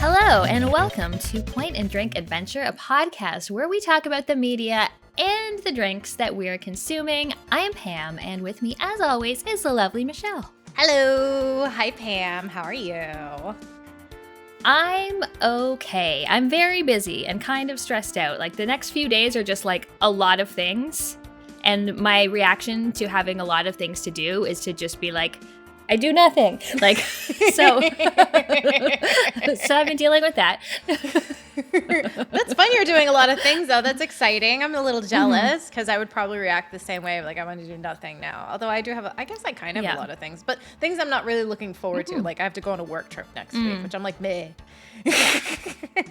Hello, and welcome to Point and Drink Adventure, a podcast where we talk about the media and the drinks that we are consuming. I am Pam, and with me, as always, is the lovely Michelle. Hello. Hi, Pam. How are you? I'm okay. I'm very busy and kind of stressed out. Like, the next few days are just like a lot of things, and my reaction to having a lot of things to do is to just be like, I do nothing. Like, so I've been dealing with that. That's fun. You're doing a lot of things, though. That's exciting. I'm a little jealous because I would probably react the same way. Like, I want to do nothing now. Although I do have, I guess I kind of have a lot of things, but things I'm not really looking forward to. Like, I have to go on a work trip next week, which I'm like, meh.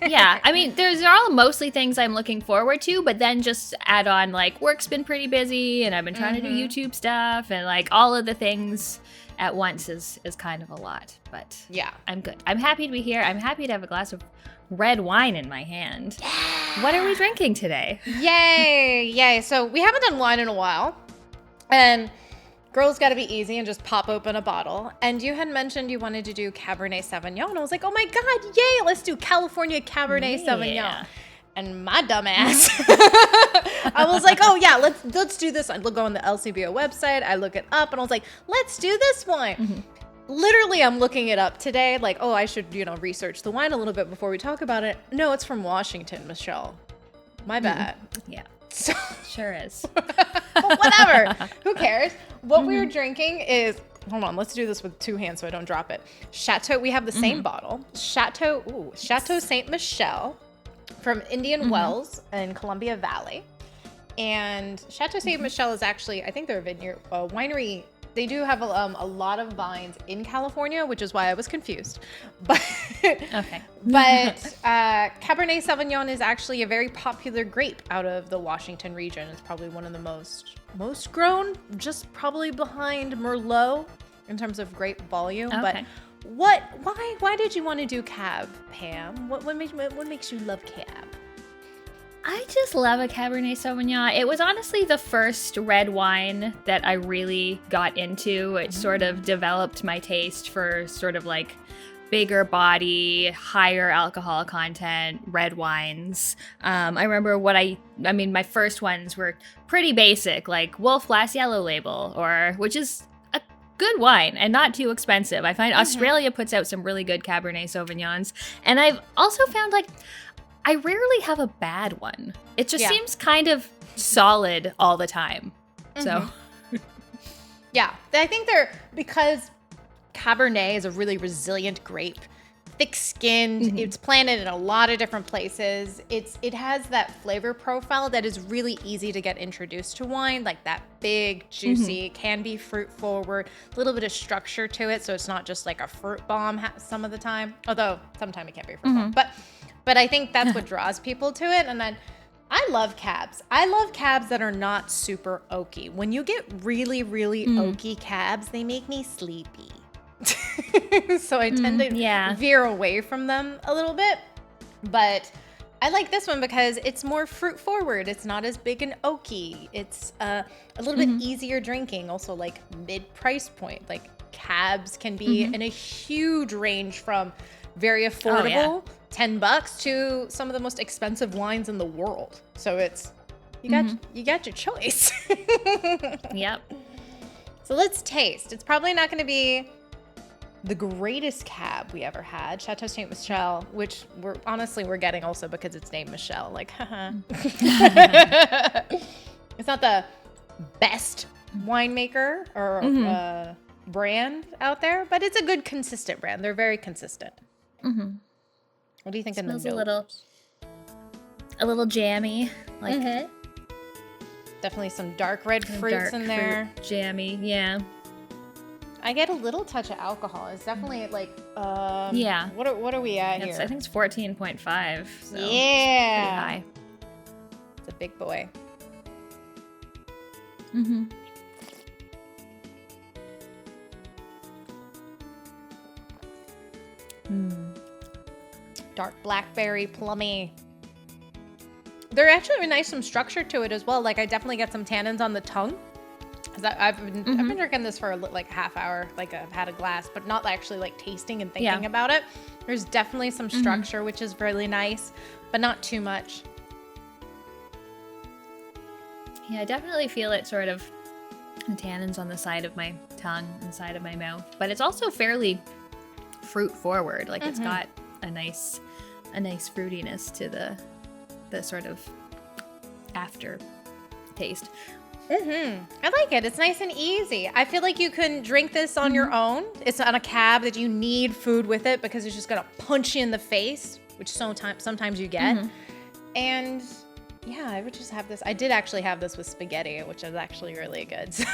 Yeah, I mean, they're all mostly things I'm looking forward to, but then just add on, like, work's been pretty busy, and I've been trying to do YouTube stuff, and, like, all of the things at once is kind of a lot, but yeah, I'm good. I'm happy to be here. I'm happy to have a glass of red wine in my hand. Yeah. What are we drinking today? Yay. So we haven't done wine in a while, and girls got to be easy and just pop open a bottle. And you had mentioned you wanted to do Cabernet Sauvignon, and I was like, oh my God, yay, let's do California Cabernet Sauvignon. And my dumb ass, I was like, oh yeah, let's do this. I go on the LCBO website, I look it up, and I was like, let's do this one. Mm-hmm. Literally, I'm looking it up today, like, oh, I should, research the wine a little bit before we talk about it. No, it's from Washington, Michelle. My bad. Yeah, so, sure is. Whatever, who cares? What we were drinking is, hold on, let's do this with two hands so I don't drop it. Chateau, we have the same bottle. Chateau Ste. Michelle. From Indian Wells in Columbia Valley. And Chateau Ste. Michelle is actually, I think they're a winery. They do have a lot of vines in California, which is why I was confused. But okay. But Cabernet Sauvignon is actually a very popular grape out of the Washington region. It's probably one of the most grown, just probably behind Merlot in terms of grape volume. Okay. But why did you want to do Cab, Pam? What makes you love Cab? I just love a Cabernet Sauvignon. It was honestly the first red wine that I really got into. It sort of developed my taste for sort of like bigger body, higher alcohol content red wines. I remember my first ones were pretty basic, like Wolf Blass Yellow Label, which is good wine and not too expensive. I find Australia puts out some really good Cabernet Sauvignons. And I've also found, like, I rarely have a bad one. It just seems kind of solid all the time. So. Yeah, I think because Cabernet is a really resilient grape, thick-skinned, it's planted in a lot of different places. It has that flavor profile that is really easy to get introduced to wine, like that big, juicy, can be fruit-forward, a little bit of structure to it, so it's not just like a fruit bomb some of the time, although sometimes it can be a fruit bomb. But I think that's what draws people to it, and then I love cabs. I love cabs that are not super oaky. When you get really, really oaky cabs, they make me sleepy. So I tend to veer away from them a little bit, but I like this one because it's more fruit forward. It's not as big and oaky. It's a little bit easier drinking. Also, like mid price point. Like cabs can be in a huge range from very affordable, $10 to some of the most expensive wines in the world. So it's you got your choice. Yep. So let's taste. It's probably not going to be the greatest cab we ever had, Chateau Ste. Michelle, which we're getting also because it's named Michelle. Like, haha. It's not the best winemaker or brand out there, but it's a good, consistent brand. They're very consistent. What do you think? Smells a little jammy, like definitely some dark red fruits in there. Jammy, yeah. I get a little touch of alcohol. It's definitely like, What are we at here? I think it's 14.5. So yeah. It's pretty high. It's a big boy. Dark blackberry, plummy. There actually nice some structure to it as well. Like I definitely get some tannins on the tongue. because I've been drinking this for like a half hour. Like I've had a glass, but not actually like tasting and thinking about it. There's definitely some structure, which is really nice, but not too much. Yeah, I definitely feel it sort of the tannins on the side of my tongue and side of my mouth, but it's also fairly fruit forward. Like it's got a nice fruitiness to the sort of after taste. I like it. It's nice and easy. I feel like you can drink this on your own. It's on a cab that you need food with it because it's just gonna punch you in the face, which sometimes you get. And yeah, I would just have this. I did actually have this with spaghetti, which is actually really good. So.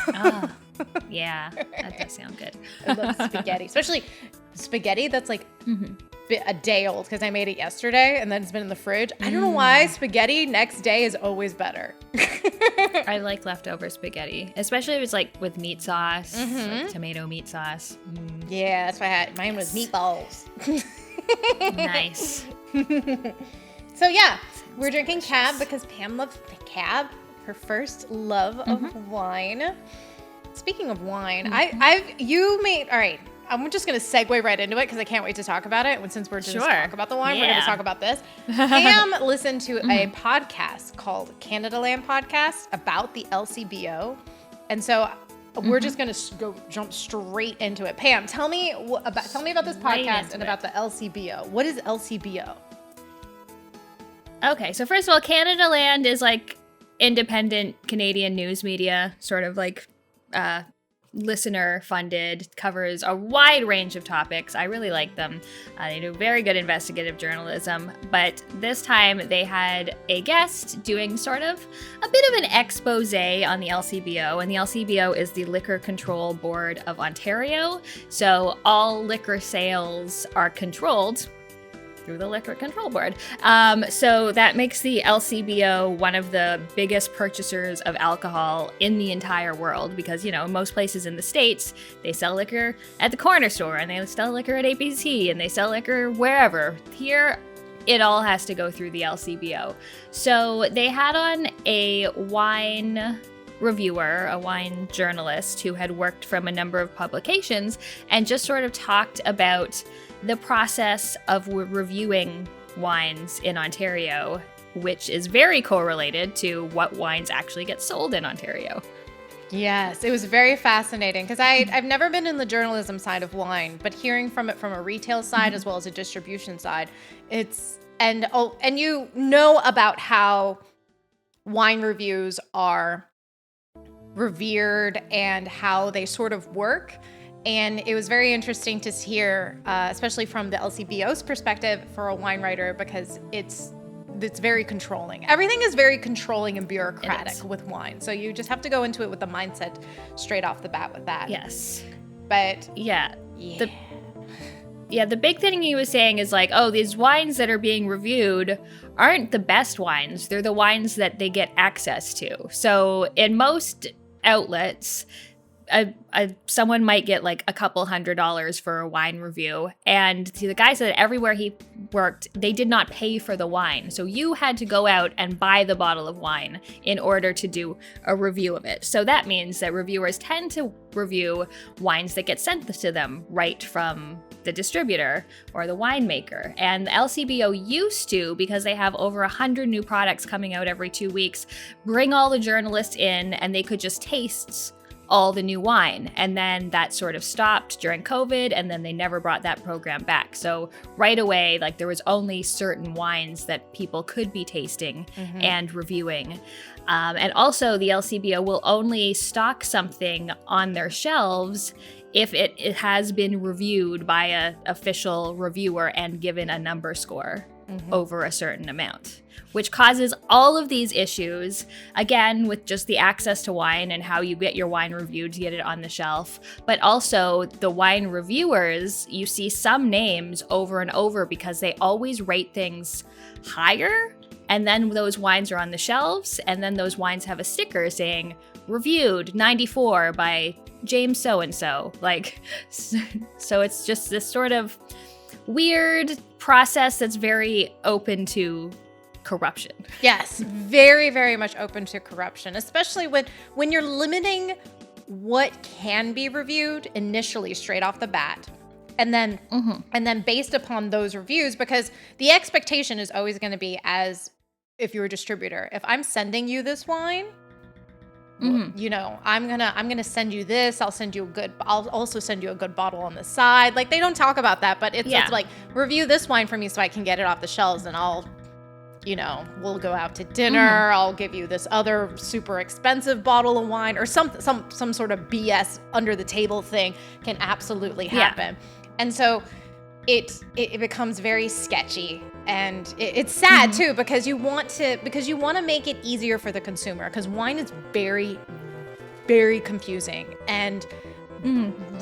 Yeah, that does sound good. I love spaghetti, especially spaghetti that's like a day old because I made it yesterday and then it's been in the fridge. I don't know why spaghetti next day is always better. I like leftover spaghetti, especially if it's like with meat sauce, like tomato meat sauce. Yeah, that's why I had mine was meatballs. Nice. So yeah, we're drinking cab because Pam loves the cab, her first love of wine. Speaking of wine, all right. I'm just going to segue right into it because I can't wait to talk about it. And since we're just talk about the wine, we're going to talk about this. Pam listened to a podcast called Canadaland Podcast about the LCBO. And so we're just going to jump straight into it. Pam, tell me about this podcast and about the LCBO. What is LCBO? Okay, so first of all, Canadaland is like independent Canadian news media, sort of like listener funded, covers a wide range of topics. I really like them. They do very good investigative journalism, but this time they had a guest doing sort of a bit of an expose on the LCBO, and the LCBO is the Liquor Control Board of Ontario. So all liquor sales are controlled through the Liquor Control Board. So that makes the LCBO one of the biggest purchasers of alcohol in the entire world because, you know, most places in the States, they sell liquor at the corner store and they sell liquor at ABC and they sell liquor wherever. Here, it all has to go through the LCBO. So they had on a wine reviewer, a wine journalist who had worked from a number of publications and just sort of talked about the process of reviewing wines in Ontario, which is very correlated to what wines actually get sold in Ontario. Yes, it was very fascinating because I've never been in the journalism side of wine, but hearing from it from a retail side as well as a distribution side, and you know about how wine reviews are revered and how they sort of work. And it was very interesting to hear, especially from the LCBO's perspective for a wine writer, because it's very controlling. Everything is very controlling and bureaucratic with wine. So you just have to go into it with the mindset straight off the bat with that. Yes. But yeah. The big thing he was saying is like, oh, these wines that are being reviewed aren't the best wines. They're the wines that they get access to. So in most outlets, someone might get like a couple $100s for a wine review. And the guy said that everywhere he worked, they did not pay for the wine. So you had to go out and buy the bottle of wine in order to do a review of it. So that means that reviewers tend to review wines that get sent to them right from the distributor or the winemaker. And the LCBO used to, because they have over 100 new products coming out every 2 weeks, bring all the journalists in and they could just taste all the new wine. And then that sort of stopped during COVID, and then they never brought that program back. So right away, like there was only certain wines that people could be tasting and reviewing. And also the LCBO will only stock something on their shelves if it has been reviewed by an official reviewer and given a number score over a certain amount, which causes all of these issues, again, with just the access to wine and how you get your wine reviewed to get it on the shelf. But also the wine reviewers, you see some names over and over because they always rate things higher. And then those wines are on the shelves, and then those wines have a sticker saying reviewed 94 by James so-and-so. Like, so it's just this sort of weird process that's very open to corruption. Yes, very, very much open to corruption, especially when you're limiting what can be reviewed initially straight off the bat. And then based upon those reviews, because the expectation is always going to be, as if you're a distributor, if I'm sending you this wine, you know, I'm gonna send you this. I'll also send you a good bottle on the side. Like, they don't talk about that, but it's like, review this wine for me so I can get it off the shelves, and I'll, you know, we'll go out to dinner. I'll give you this other super expensive bottle of wine, or some sort of BS under the table thing can absolutely happen. And so it becomes very sketchy, and it's sad too, because you want to make it easier for the consumer, because wine is very, very confusing and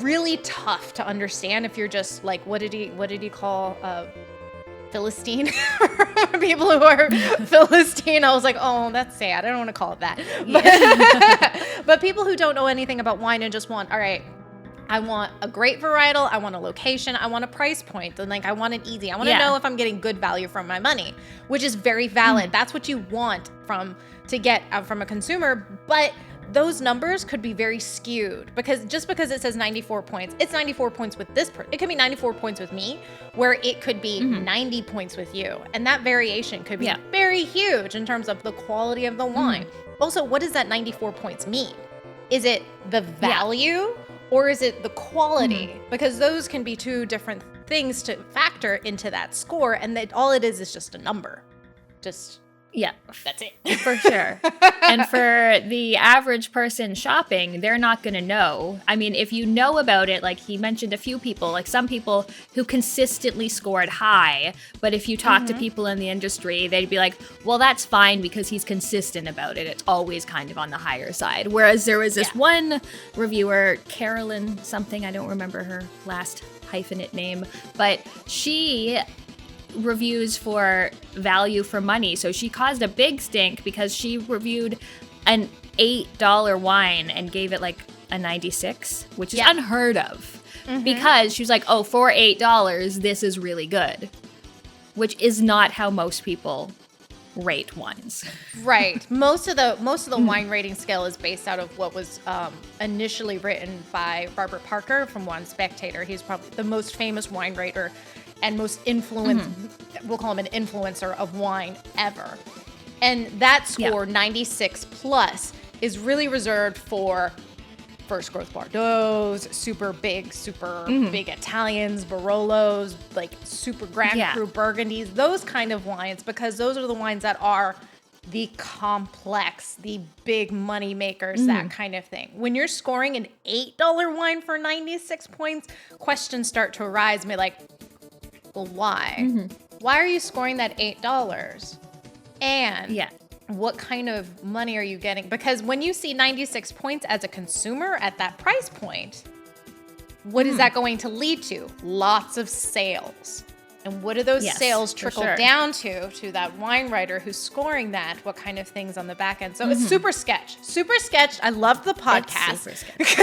really tough to understand if you're just like, what did he call Philistine? People who are Philistine, I was like, oh, that's sad. I don't want to call it that. But people who don't know anything about wine and just want, all right, I want a great varietal, I want a location, I want a price point, and like, I want it easy. I want to know if I'm getting good value from my money, which is very valid. That's what you want to get from a consumer, but those numbers could be very skewed, because just because it says 94 points, it's 94 points with this person. It could be 94 points with me, where it could be 90 points with you. And that variation could be very huge in terms of the quality of the wine. Also, what does that 94 points mean? Is it the value? Or is it the quality? Because those can be two different things to factor into that score, and that all it is just a number. That's it. For sure. And for the average person shopping, they're not going to know. I mean, if you know about it, like he mentioned a few people, like some people who consistently scored high, but if you talk to people in the industry, they'd be like, well, that's fine because he's consistent about it. It's always kind of on the higher side. Whereas there was this one reviewer, Carolyn something, I don't remember her last hyphenate name, but she reviews for value for money. So she caused a big stink because she reviewed an $8 wine and gave it like a 96, which is unheard of. Because she was like, oh, for $8, this is really good, which is not how most people rate wines. Right. Most of the wine rating scale is based out of what was initially written by Robert Parker from Wine Spectator. He's probably the most famous wine rater and most influenced, we'll call him an influencer of wine ever. And that score, 96 plus, is really reserved for first growth Bordeaux, super big Italians, Barolos, like super Grand Cru Burgundies, those kind of wines, because those are the wines that are the complex, the big money makers, that kind of thing. When you're scoring an $8 wine for 96 points, questions start to arise and be like, well, why? Why are you scoring that $8? And what kind of money are you getting? Because when you see 96 points as a consumer at that price point, what is that going to lead to? Lots of sales. And what do those sales trickle down to that wine writer who's scoring that? What kind of things on the back end? So it's super sketch. I love the podcast. It's super sketch.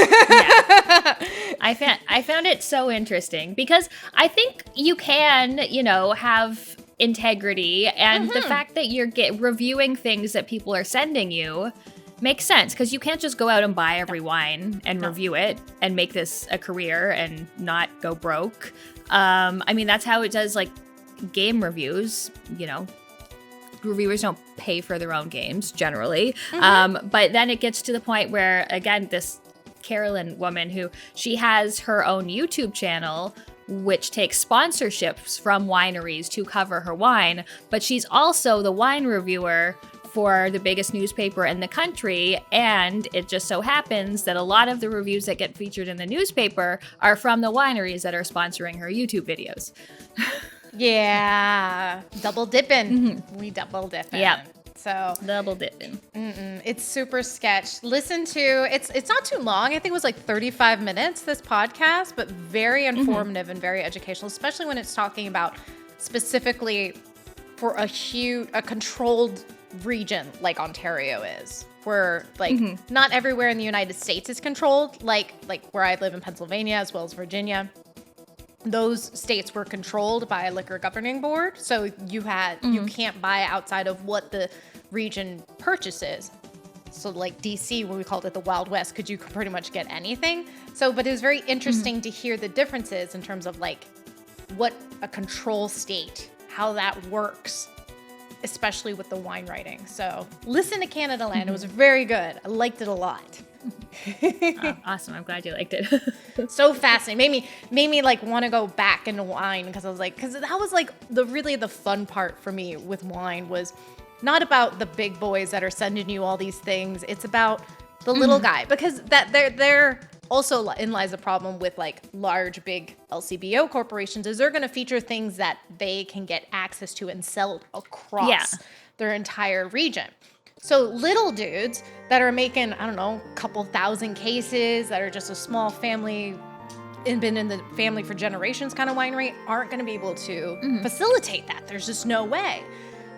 I found it so interesting because I think you can, have integrity, and the fact that you're reviewing things that people are sending you makes sense, because you can't just go out and buy every wine and review it and make this a career and not go broke. I mean, that's how it does, like, game reviews, Reviewers don't pay for their own games, generally. But then it gets to the point where, again, this Carolyn woman she has her own YouTube channel, which takes sponsorships from wineries to cover her wine. But she's also the wine reviewer for the biggest newspaper in the country, and it just so happens that a lot of the reviews that get featured in the newspaper are from the wineries that are sponsoring her YouTube videos. Double dipping. We double dipping. Yeah. So double dipping. It's super sketch. Listen to it's not too long. I think it was like 35 minutes, this podcast, but very informative and very educational, especially when it's talking about specifically for a controlled region like Ontario is, where not everywhere in the United States is controlled, like where I live in Pennsylvania as well as Virginia. Those states were controlled by a liquor governing board, so you can't buy outside of what the region purchases. So like DC, when we called it the Wild West, you could pretty much get anything. So, but it was very interesting to hear the differences in terms of like what a control state, how that works, especially with the wine writing. So listen to Canadaland. It was very good. I liked it a lot. Oh, awesome. I'm glad you liked it. So fascinating. Made me like want to go back into wine because I was like, because that was like the fun part for me with wine was not about the big boys that are sending you all these things. It's about the little guy, because that they're also in lies the problem with like large, big LCBO corporations is they're going to feature things that they can get access to and sell across their entire region. So little dudes that are making, I don't know, a couple thousand cases that are just a small family and been in the family for generations kind of winery aren't going to be able to facilitate that. There's just no way.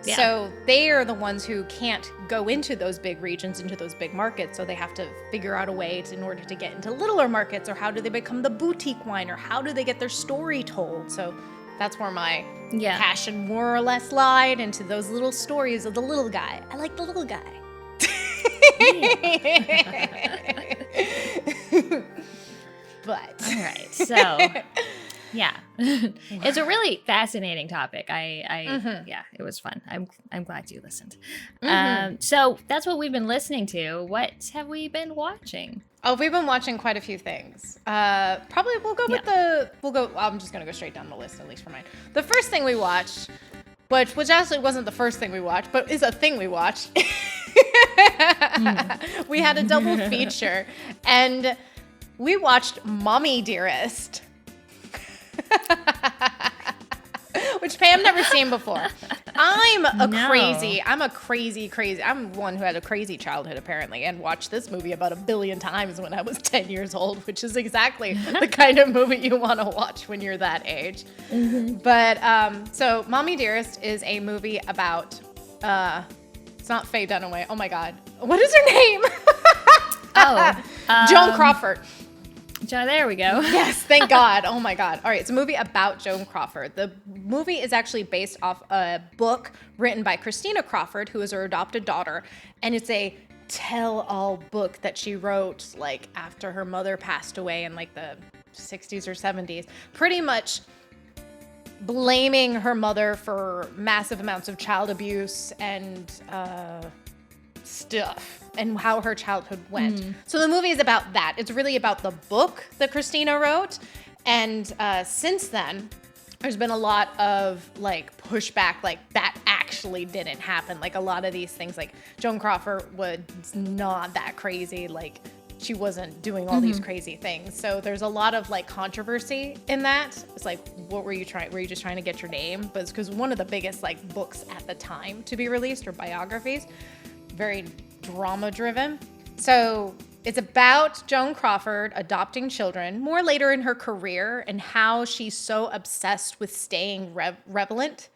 Yeah. So they are the ones who can't go into those big regions, into those big markets. So they have to figure out a way in order to get into littler markets, or how do they become the boutique wine, or how do they get their story told? So that's where my passion more or less lied, into those little stories of the little guy. I like the little guy. But all right, so yeah, it's a really fascinating topic. Yeah, it was fun. I'm glad you listened. So that's what we've been listening to. What have we been watching? Oh, we've been watching quite a few things. Probably we'll go with I'm just gonna go straight down the list, at least for mine. The first thing we watched, which actually wasn't the first thing we watched, but is a thing we watched. We had a double feature, and we watched Mommie Dearest. Which Pam never seen before. I'm one who had a crazy childhood apparently, and watched this movie about 1 billion times when I was 10 years old, which is exactly the kind of movie you want to watch when you're that age. But so Mommie Dearest is a movie about it's not Faye Dunaway. Oh my God, what is her name? Joan Crawford. There we go. Yes, thank God. Oh my God. All right, it's a movie about Joan Crawford. The movie is actually based off a book written by Christina Crawford, who is her adopted daughter, and it's a tell-all book that she wrote like after her mother passed away in like the 60s or 70s, pretty much blaming her mother for massive amounts of child abuse and stuff, and how her childhood went. So the movie is about that. It's really about the book that Christina wrote. And since then, there's been a lot of like pushback, like that actually didn't happen. Like a lot of these things, like Joan Crawford was not that crazy. Like she wasn't doing all these crazy things. So there's a lot of like controversy in that. It's like, what were you trying? Were you just trying to get your name? But it's because one of the biggest like books at the time to be released, or biographies, very drama driven. So it's about Joan Crawford adopting children more later in her career, and how she's so obsessed with staying relevant,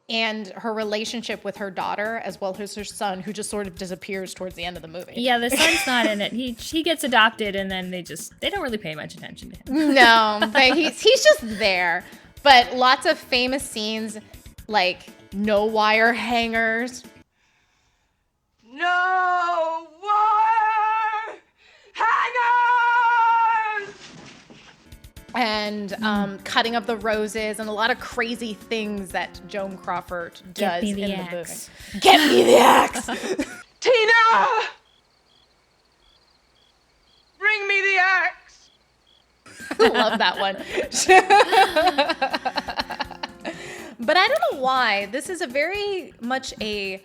and her relationship with her daughter as well as her son, who just sort of disappears towards the end of the movie. Yeah, the son's not in it. He gets adopted, and then they don't really pay much attention to him. No, but he's just there. But lots of famous scenes, like no wire hangers. No wire hangers! And cutting up the roses, and a lot of crazy things that Joan Crawford does in the movie. Get me the axe! Tina! Bring me the axe! I love that one. But I don't know why. This is a very much a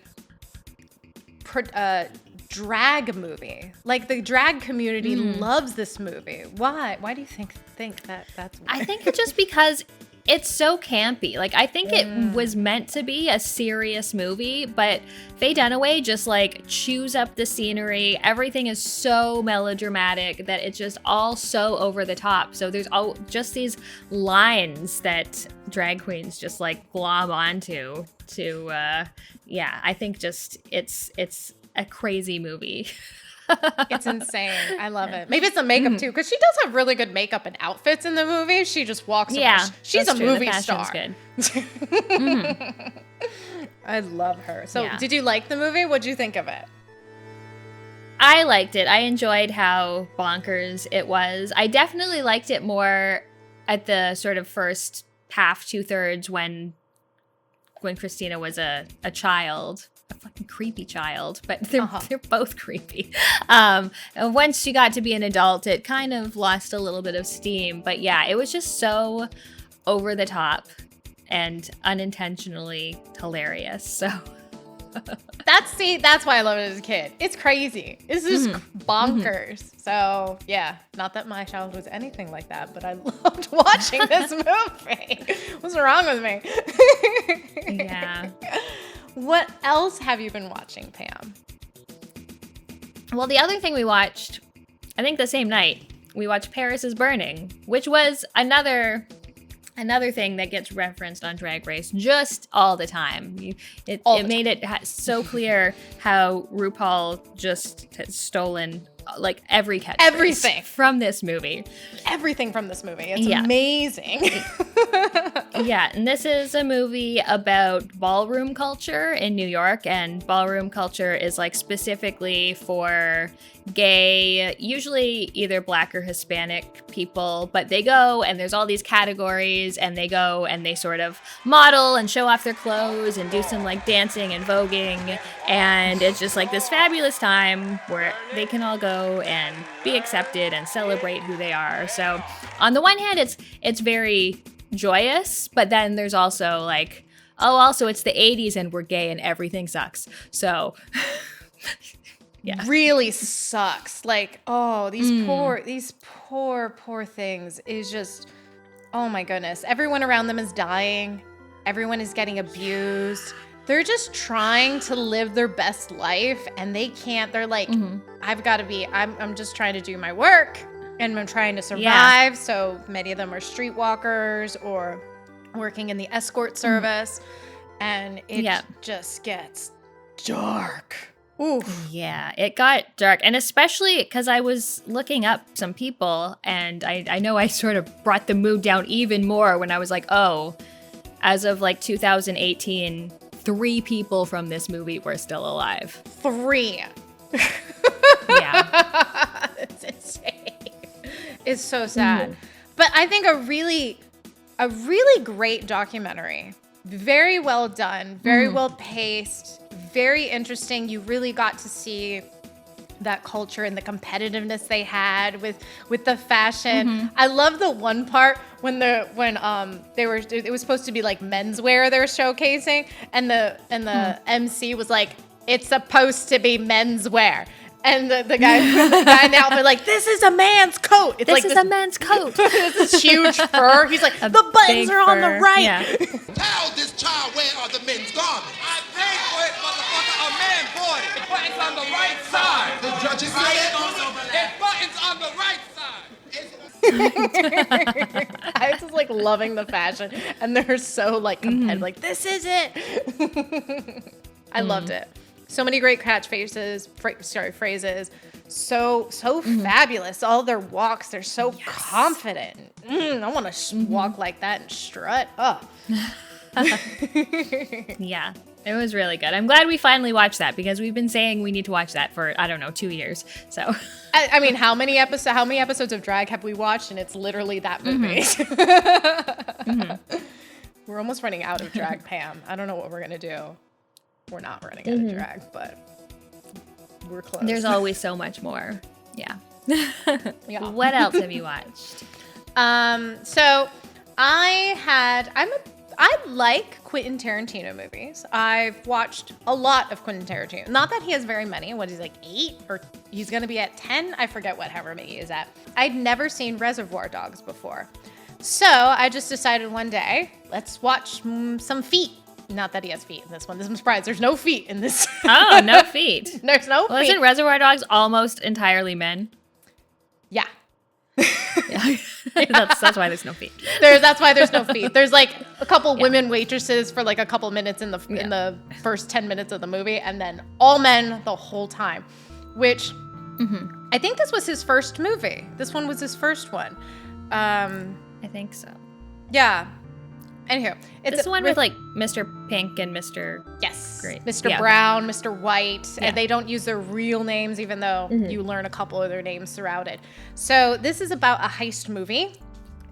drag movie. Like the drag community loves this movie. Why? Why do you think that's why? I think it's just because it's so campy. Like I think it was meant to be a serious movie, but Faye Dunaway just like chews up the scenery. Everything is so melodramatic that it's just all so over the top. So there's all just these lines that drag queens just like glob onto to I think just it's a crazy movie. It's insane. I love it. Maybe it's the makeup too, because she does have really good makeup and outfits in the movie. She just walks around. She's a movie star. Good. I love her. So did you like the movie? What'd you think of it? I liked it. I enjoyed how bonkers it was. I definitely liked it more at the sort of first half, 2/3 when Christina was a child. A fucking creepy child, but they're both creepy. And once she got to be an adult, it kind of lost a little bit of steam. But yeah, it was just so over the top and unintentionally hilarious. So that's why I love it as a kid. It's crazy. It's just bonkers. So yeah, not that my childhood was anything like that, but I loved watching this movie. What's wrong with me? Yeah. What else have you been watching, Pam? Well, the other thing we watched, I think the same night, we watched Paris is Burning, which was another thing that gets referenced on Drag Race just all the time. It made it so clear how RuPaul just has stolen like every catchphrase from this movie. Everything from this movie. It's amazing. Yeah, and this is a movie about ballroom culture in New York, and ballroom culture is like specifically for gay, usually either Black or Hispanic people, but they go and there's all these categories and they go and they sort of model and show off their clothes and do some like dancing and voguing, and it's just like this fabulous time where they can all go and be accepted and celebrate who they are. So on the one hand, it's very joyous, but then there's also like, oh, also it's the 80s and we're gay and everything sucks. So yeah, really sucks. Like, oh, these poor things is just, oh my goodness. Everyone around them is dying. Everyone is getting abused. They're just trying to live their best life and they can't. They're like, I'm just trying to do my work and I'm trying to survive. Yeah. So many of them are streetwalkers or working in the escort service. And it just gets dark. Ooh. Yeah, it got dark. And especially because I was looking up some people and I know I sort of brought the mood down even more when I was like, oh, as of like 2018, 3 people from this movie were still alive. 3. Yeah. It's insane. It's so sad. But I think a really great documentary. Very well done, very well paced, very interesting. You really got to see that culture and the competitiveness they had with the fashion. I love the one part when it was supposed to be like menswear they were showcasing, and the MC was like, it's supposed to be menswear. And the guy now, they're like, this is a man's coat. It's this is a man's coat. This huge fur. He's like, the buttons are on the right. Yeah. Tell this child where are the men's garments. I paid for it, motherfucker. A man bought it. The button's on the right side. The judges say it. The button's on the right side. I was just like loving the fashion, and they're so like competitive. Like, this is it. I loved it. So many great phrases. So fabulous. All their walks, they're so confident. I want to walk like that and strut. Oh. Yeah, it was really good. I'm glad we finally watched that because we've been saying we need to watch that for, I don't know, 2 years. So I mean, how many episodes of Drag have we watched? And it's literally that movie. We're almost running out of Drag, Pam. I don't know what we're going to do. We're not running out of drag, but we're close. There's always so much more. Yeah. Yeah. What else have you watched? So I like Quentin Tarantino movies. I've watched a lot of Quentin Tarantino. Not that he has very many. What, he's like 8 or he's going to be at 10? I forget however many he is at. I'd never seen Reservoir Dogs before. So I just decided one day, let's watch some feet. Not that he has feet in this one. I'm surprised there's no feet in this. Oh, no feet. There's no feet. Isn't Reservoir Dogs almost entirely men? Yeah. Yeah. That's why there's no feet. That's why there's no feet. There's like a couple women waitresses for like a couple minutes in the first 10 minutes of the movie, and then all men the whole time. Which I think this was his first movie. This one was his first one. I think so. Yeah. Anywho, it's This one with like Mr. Pink and Mr. Yes. Great. Mr. Yeah. Brown, Mr. White, Yeah. and they don't use their real names, even though you learn a couple of their names throughout it. So this is about a heist movie.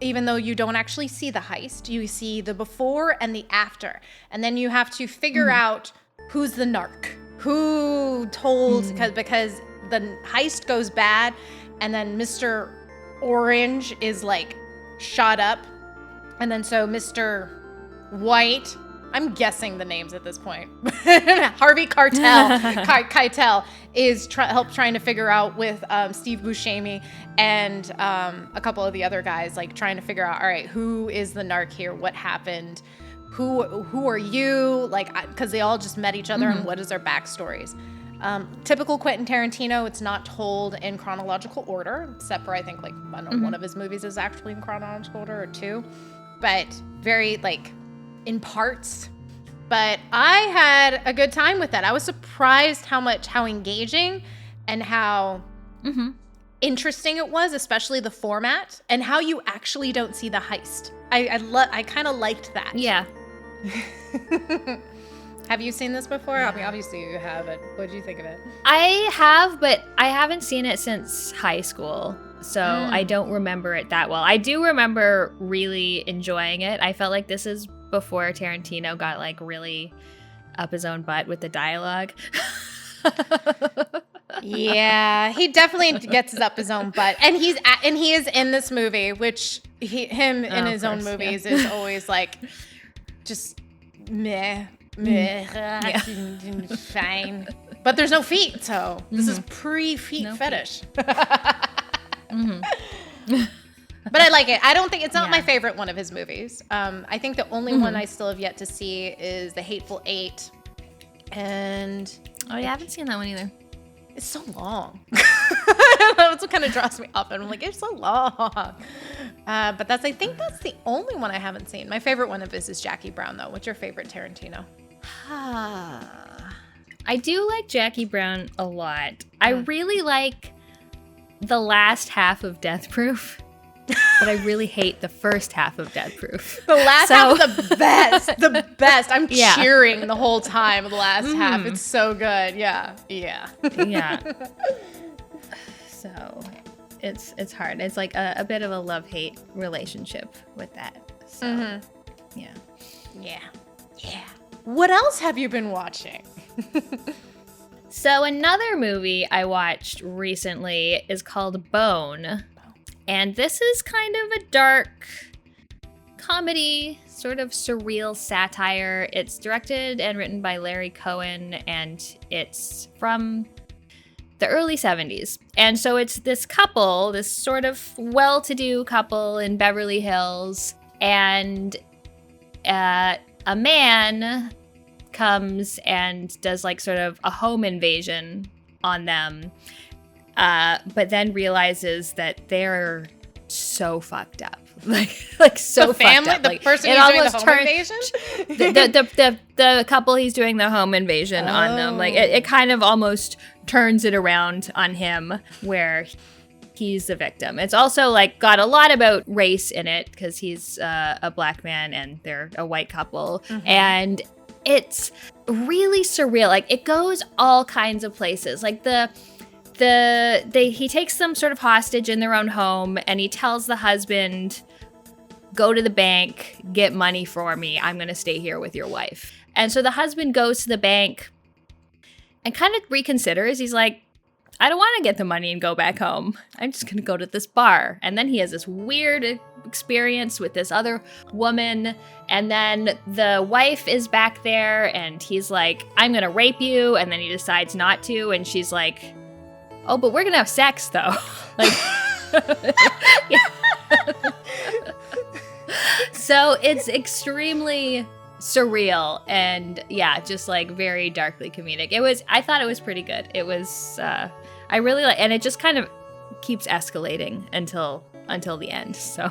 Even though you don't actually see the heist, you see the before and the after. And then you have to figure out who's the narc, who told, because the heist goes bad, and then Mr. Orange is like shot up. And then so Mr. White, I'm guessing the names at this point. Harvey Keitel is trying to figure out with Steve Buscemi and a couple of the other guys, like trying to figure out, all right, who is the narc here? What happened? Who are you? Like, because they all just met each other, and what is their backstories? Typical Quentin Tarantino, it's not told in chronological order, except for I think like I don't know, one of his movies is actually in chronological order, or two, but very like in parts. But I had a good time with that. I was surprised how engaging and how interesting it was, especially the format and how you actually don't see the heist. I kind of liked that. Yeah. Have you seen this before? I mean, obviously you have it. What did you think of it? I have, but I haven't seen it since high school, so I don't remember it that well. I do remember really enjoying it. I felt like this is before Tarantino got like really up his own butt with the dialogue. Yeah, he definitely gets up his own butt, and he is in this movie, which him in his own movies is always like just meh. Fine, but there's no feet, so this is pre-feet fetish. But I like it. I don't think it's not my favorite one of his movies. I think the only one I still have yet to see is The Hateful Eight, and Oh, yeah, I haven't seen that one either. it's so long. That's what kind of draws me up, and I'm like, it's so long. But I think that's the only one I haven't seen. My favorite one of his is Jackie Brown, though. What's your favorite Tarantino? I do like Jackie Brown a lot. I really like the last half of Death Proof, but I really hate the first half of Death Proof. The last half is the best. The best. I'm cheering the whole time. The last half. It's so good. Yeah. Yeah. So it's hard. It's like a bit of a love-hate relationship with that. So yeah. What else have you been watching? So another movie I watched recently is called Bone. And this is kind of a dark comedy, sort of surreal satire. It's directed and written by Larry Cohen, and it's from the early 70s. And so it's this couple, this sort of well-to-do couple in Beverly Hills, and a man comes and does like sort of a home invasion on them, but then realizes that they're so fucked up, like so the family, fucked up. the Like, person it who's doing almost the home turns invasion. the couple he's doing the home invasion on them. Like it kind of almost turns it around on him, where he's the victim. It's also like got a lot about race in it because he's a black man and they're a white couple, and it's really surreal. Like it goes all kinds of places. Like he takes them sort of hostage in their own home, and he tells the husband, go to the bank, get money for me. I'm going to stay here with your wife. And so the husband goes to the bank and kind of reconsiders. He's like, I don't want to get the money and go back home. I'm just going to go to this bar. And then he has this weird experience with this other woman. And then the wife is back there and he's like, I'm going to rape you. And then he decides not to. And she's like, oh, but we're going to have sex though. Like, so it's extremely surreal and just like very darkly comedic. I thought it was pretty good. It was, I really like, and it just kind of keeps escalating until the end. So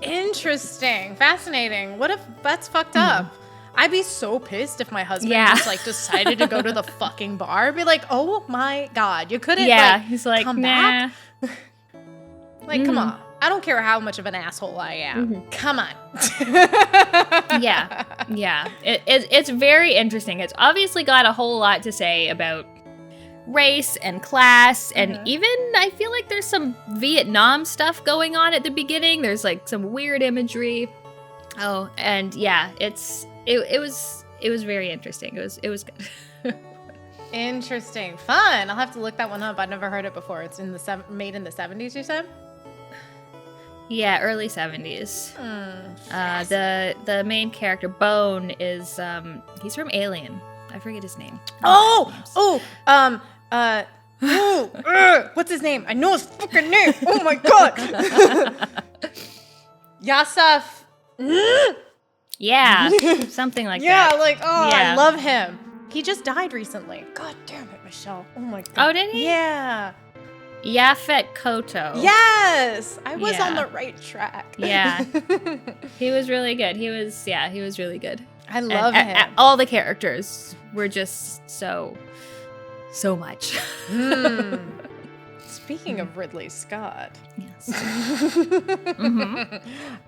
Interesting. Fascinating. What if that's fucked up? I'd be so pissed if my husband just like decided to go to the fucking bar. I'd be like, oh my God, you couldn't he's like, come nah. back? Like, come on. I don't care how much of an asshole I am. Come on. Yeah. It's very interesting. It's obviously got a whole lot to say about race and class, and even I feel like there's some Vietnam stuff going on at the beginning. There's like some weird imagery. Oh, and yeah, it was very interesting. It was good. Interesting. Fun. I'll have to look that one up. I've never heard it before. It's made in the 70s, you said? Yeah, early 70s. The main character, Bone, is he's from Alien. I forget his name. What's his name? I know his fucking name. Oh my god. Yasaf. Yeah, something like Yeah, that. like, Yeah. I love him. He just died recently. God damn it, Michelle. Oh my god. Oh, did he? Yeah. Yaphet Kotto. Yes. I was Yeah. on the right track. Yeah. He was really good. He was really good. I love And him. all the characters were just so much. Speaking of Ridley Scott, Yes.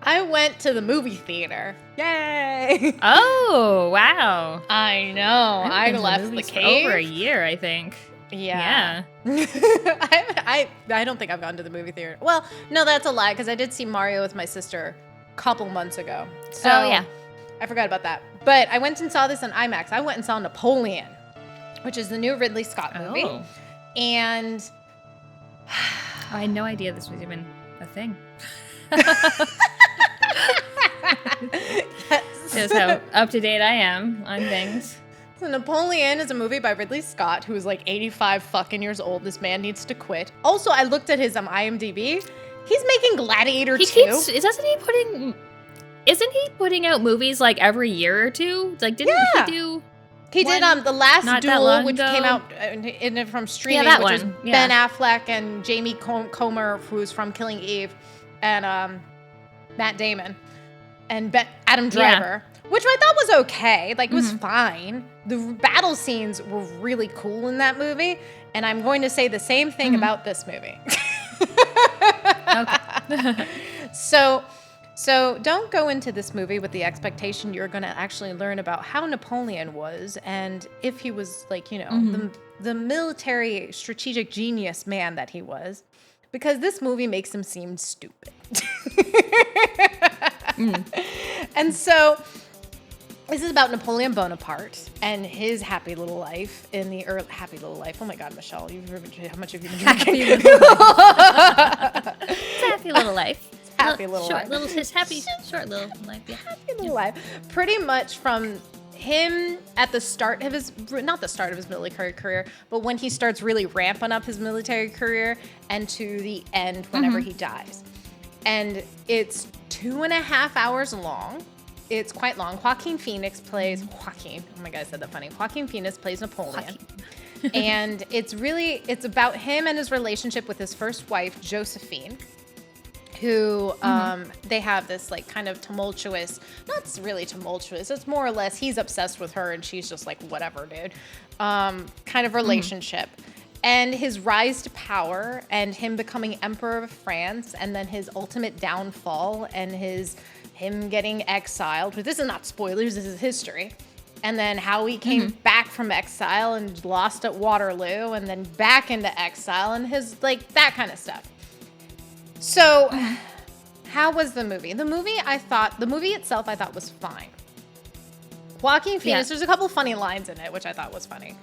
I went to the movie theater. Yay! Oh, wow. I know. I I've been to left the movies for cave. over a year, I think. Yeah. I don't think I've gone to the movie theater. Well, no, that's a lie, because I did see Mario with my sister a couple months ago. So Oh, yeah. I forgot about that. But I went and saw this on IMAX. I went and saw Napoleon, which is the new Ridley Scott movie. Oh. And I had no idea this was even a thing. Shows how up to date I am on things. So Napoleon is a movie by Ridley Scott, who is like 85 fucking years old. This man needs to quit. Also, I looked at his IMDb. He's making Gladiator 2. Isn't he putting out movies like every year or two? Like, didn't Yeah. he do? He did The Last not that Duel, long which ago? came out from streaming, that which is one. Yeah. Ben Affleck and Jamie Comer, who's from Killing Eve, and Matt Damon, and Adam Driver, which I thought was okay. Like, it was fine. The battle scenes were really cool in that movie, and I'm going to say the same thing about this movie. Okay. So don't go into this movie with the expectation you're going to actually learn about how Napoleon was and if he was like, the military strategic genius man that he was, because this movie makes him seem stupid. And so this is about Napoleon Bonaparte and his happy little life in the early happy little life. Oh my God, Michelle, how much have you been drinking? It's a happy little life. Happy little short life. little his happy short little life. Yeah. Happy little life. Pretty much from him at the start of his, not the start of his military career, but when he starts really ramping up his military career and to the end whenever he dies. And it's 2.5 hours long. It's quite long. Joaquin Phoenix plays Joaquin. Oh my God, I said that funny. Joaquin Phoenix plays Napoleon. And it's about him and his relationship with his first wife, Josephine, who they have this like kind of tumultuous, not really tumultuous, it's more or less he's obsessed with her and she's just like, whatever, dude, kind of relationship. And his rise to power and him becoming Emperor of France and then his ultimate downfall and him getting exiled. But this is not spoilers, this is history. And then how he came back from exile and lost at Waterloo and then back into exile and his, like, that kind of stuff. So, how was the movie? The movie itself I thought was fine. Joaquin Phoenix, there's a couple funny lines in it, which I thought was funny.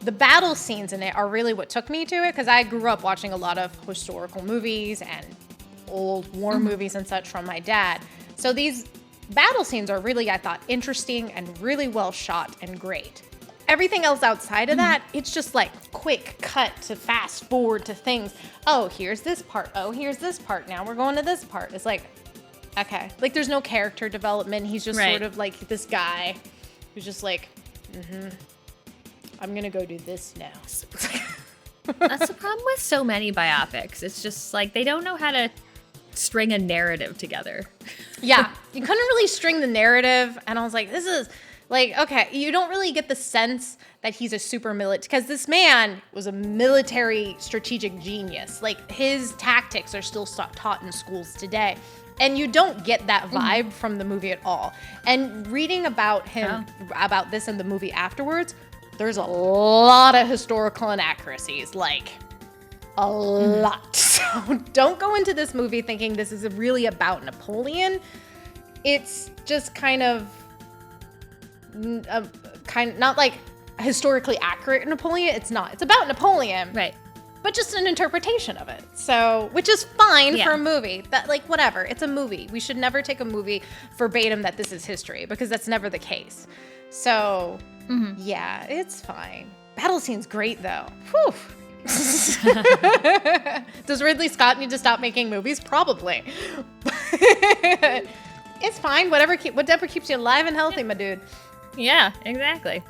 The battle scenes in it are really what took me to it, because I grew up watching a lot of historical movies and old war movies and such from my dad. So these battle scenes are really, I thought, interesting and really well shot and great. Everything else outside of that, it's just like quick cut to fast forward to things. Oh, here's this part. Oh, here's this part. Now we're going to this part. It's like, okay. Like, there's no character development. He's just sort of like this guy who's just like, I'm going to go do this now. That's the problem with so many biopics. It's just like they don't know how to string a narrative together. Yeah. You couldn't really string the narrative. And I was like, this Like, okay, you don't really get the sense that he's a super military, because this man was a military strategic genius. Like, his tactics are still taught in schools today. And you don't get that vibe from the movie at all. And reading about him, about this in the movie afterwards, there's a lot of historical inaccuracies, like a lot. So don't go into this movie thinking this is really about Napoleon. It's just kind of not like historically accurate Napoleon. It's not. It's about Napoleon, Right. but just an interpretation of it. So, which is fine for a movie. That, like, whatever. It's a movie. We should never take a movie verbatim that this is history, because that's never the case. So, yeah, it's fine. Battle scene's great though. Whew. Does Ridley Scott need to stop making movies? Probably. It's fine. Whatever keeps you alive and healthy, my dude. Yeah, exactly.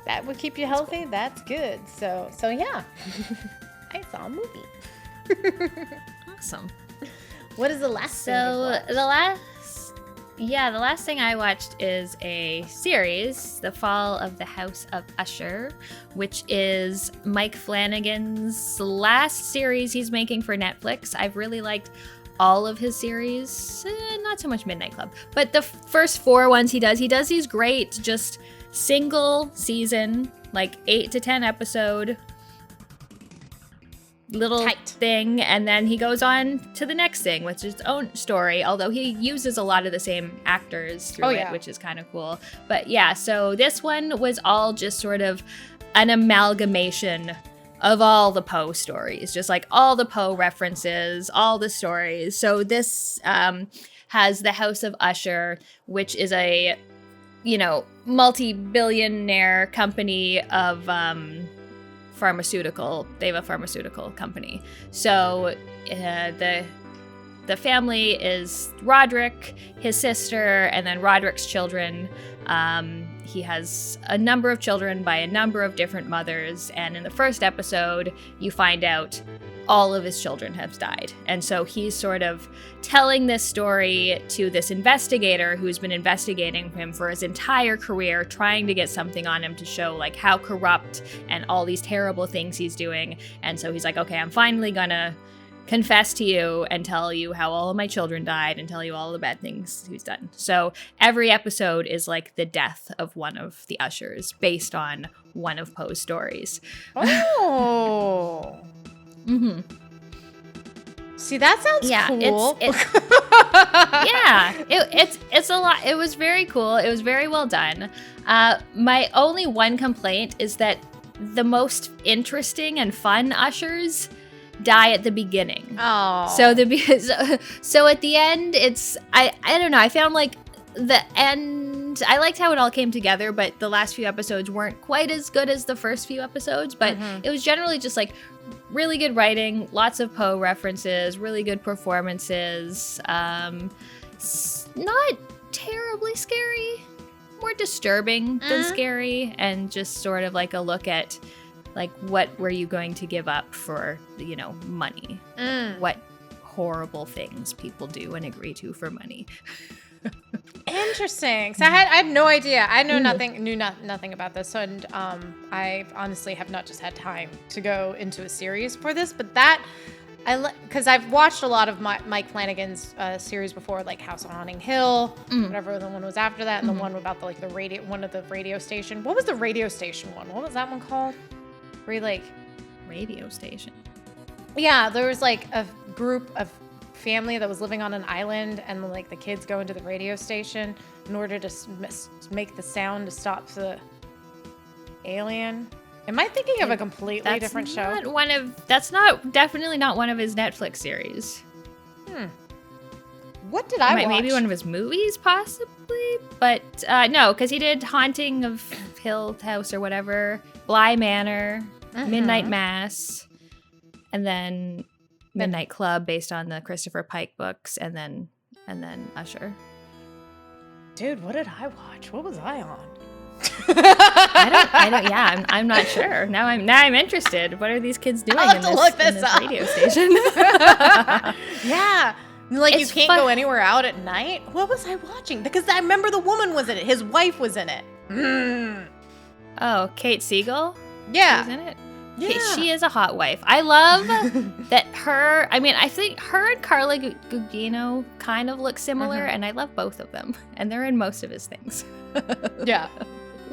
That would keep you healthy. That's good. So yeah. I saw a movie. Awesome. What is the last thing So you've watched? the last thing I watched is a series, The Fall of the House of Usher, which is Mike Flanagan's last series he's making for Netflix. I've really liked all of his series, not so much Midnight Club, but the first 4 ones he does these great, just single season, like 8 to 10 episode little thing, and then he goes on to the next thing, which is its own story, although he uses a lot of the same actors through it, which is kind of cool. But yeah, so this one was all just sort of an amalgamation of all the Poe stories, just like all the Poe references, all the stories. So this has the House of Usher, which is a, multi-billionaire company of pharmaceutical. They have a pharmaceutical company. So the family is Roderick, his sister, and then Roderick's children. He has a number of children by a number of different mothers, and in the first episode, you find out all of his children have died. And so he's sort of telling this story to this investigator who's been investigating him for his entire career, trying to get something on him to show like how corrupt and all these terrible things he's doing. And so he's like, okay, I'm finally gonna confess to you and tell you how all of my children died and tell you all the bad things he's done. So every episode is like the death of one of the Ushers based on one of Poe's stories. Oh. See, that sounds cool. It's a lot. It was very cool. It was very well done. My only one complaint is that the most interesting and fun Ushers die at the beginning. Oh. So at the end, it's I don't know. I found like the end. I liked how it all came together, but the last few episodes weren't quite as good as the first few episodes. But it was generally just like really good writing, lots of Poe references, really good performances. Not terribly scary, more disturbing than scary, and just sort of like a look at like what were you going to give up for, money? What horrible things people do and agree to for money. Interesting. So I had no idea. I knew nothing about this, and I honestly have not just had time to go into a series for this. But because I've watched a lot of Mike Flanagan's series before, like House on Haunting Hill, whatever the one was after that, and the one about the radio, one of the radio station. What was the radio station one? What was that one called? Where you like radio station. Yeah, there was like a group of family that was living on an island, and like the kids go into the radio station in order to make the sound to stop the alien. Am I thinking of a completely different show? That's definitely not one of his Netflix series. What did I watch? Maybe one of his movies, possibly, but no, because he did Haunting of Hill House or whatever, Bly Manor, Midnight Mass, and then Midnight Club based on the Christopher Pike books, and then Usher. Dude, what did I watch? What was I on? I don't. Yeah, I'm not sure. Now I'm interested. What are these kids doing I'll have to look this up. radio station? Yeah. Like, It's you can't go anywhere out at night? What was I watching? Because I remember the woman was in it. His wife was in it. Oh, Kate Siegel? Yeah. She's in it? Yeah. She is a hot wife. I love that her, I mean, I think her and Carla Gugino kind of look similar, and I love both of them. And they're in most of his things. Yeah.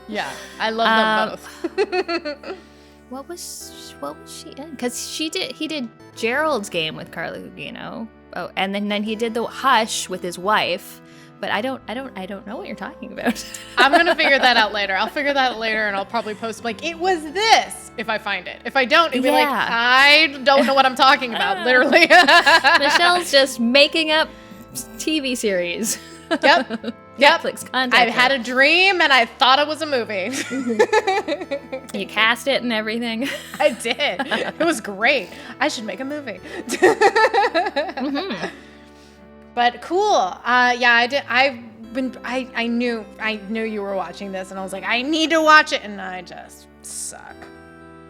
Yeah. I love them both. What was she in? Because he did Gerald's Game with Carla Gugino. Oh, and then he did the Hush with his wife. But I don't know what you're talking about. I'm going to figure that out later. I'll figure that out later, and I'll probably post, like, it was this, if I find it. If I don't, it'll be like, I don't know what I'm talking about, literally. Michelle's just making up TV series. Yep. Netflix content. I had a dream, and I thought it was a movie. You cast it and everything. I did. It was great. I should make a movie. But cool. Yeah, I did. I knew you were watching this, and I was like, I need to watch it, and I just suck.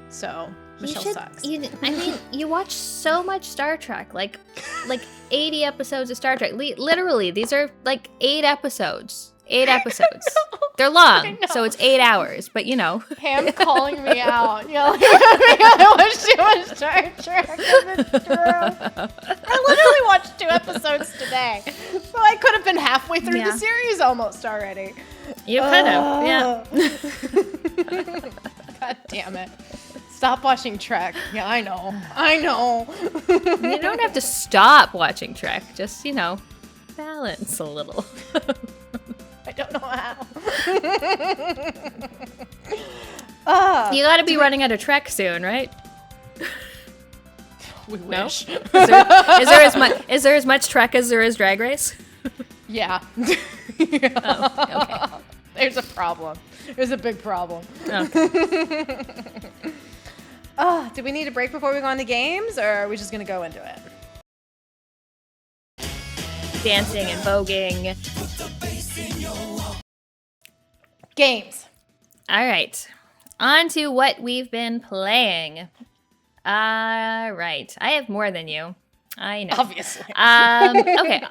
So Michelle sucks. You watch so much Star Trek, like 80 episodes of Star Trek. Literally, these are like 8 episodes. 8 episodes. They're long, so it's 8 hours, but you know. Pam's calling me out. Yelling at me. I watched too much Star Trek. It's true. I literally watched 2 episodes today. So I could have been halfway through the series almost already. You could have, yeah. God damn it. Stop watching Trek. Yeah, I know. You don't have to stop watching Trek. Just, balance a little. I don't know how. You gotta be running out of Trek soon, right? We wish. Is there as much Trek as there is Drag Race? Yeah. Oh, okay. There's a problem. There's a big problem. Okay. Do we need a break before we go on to games, or are we just going to go into it? Dancing and voguing. Games. All right. On to what we've been playing. All right. I have more than you. I know. Obviously. Okay.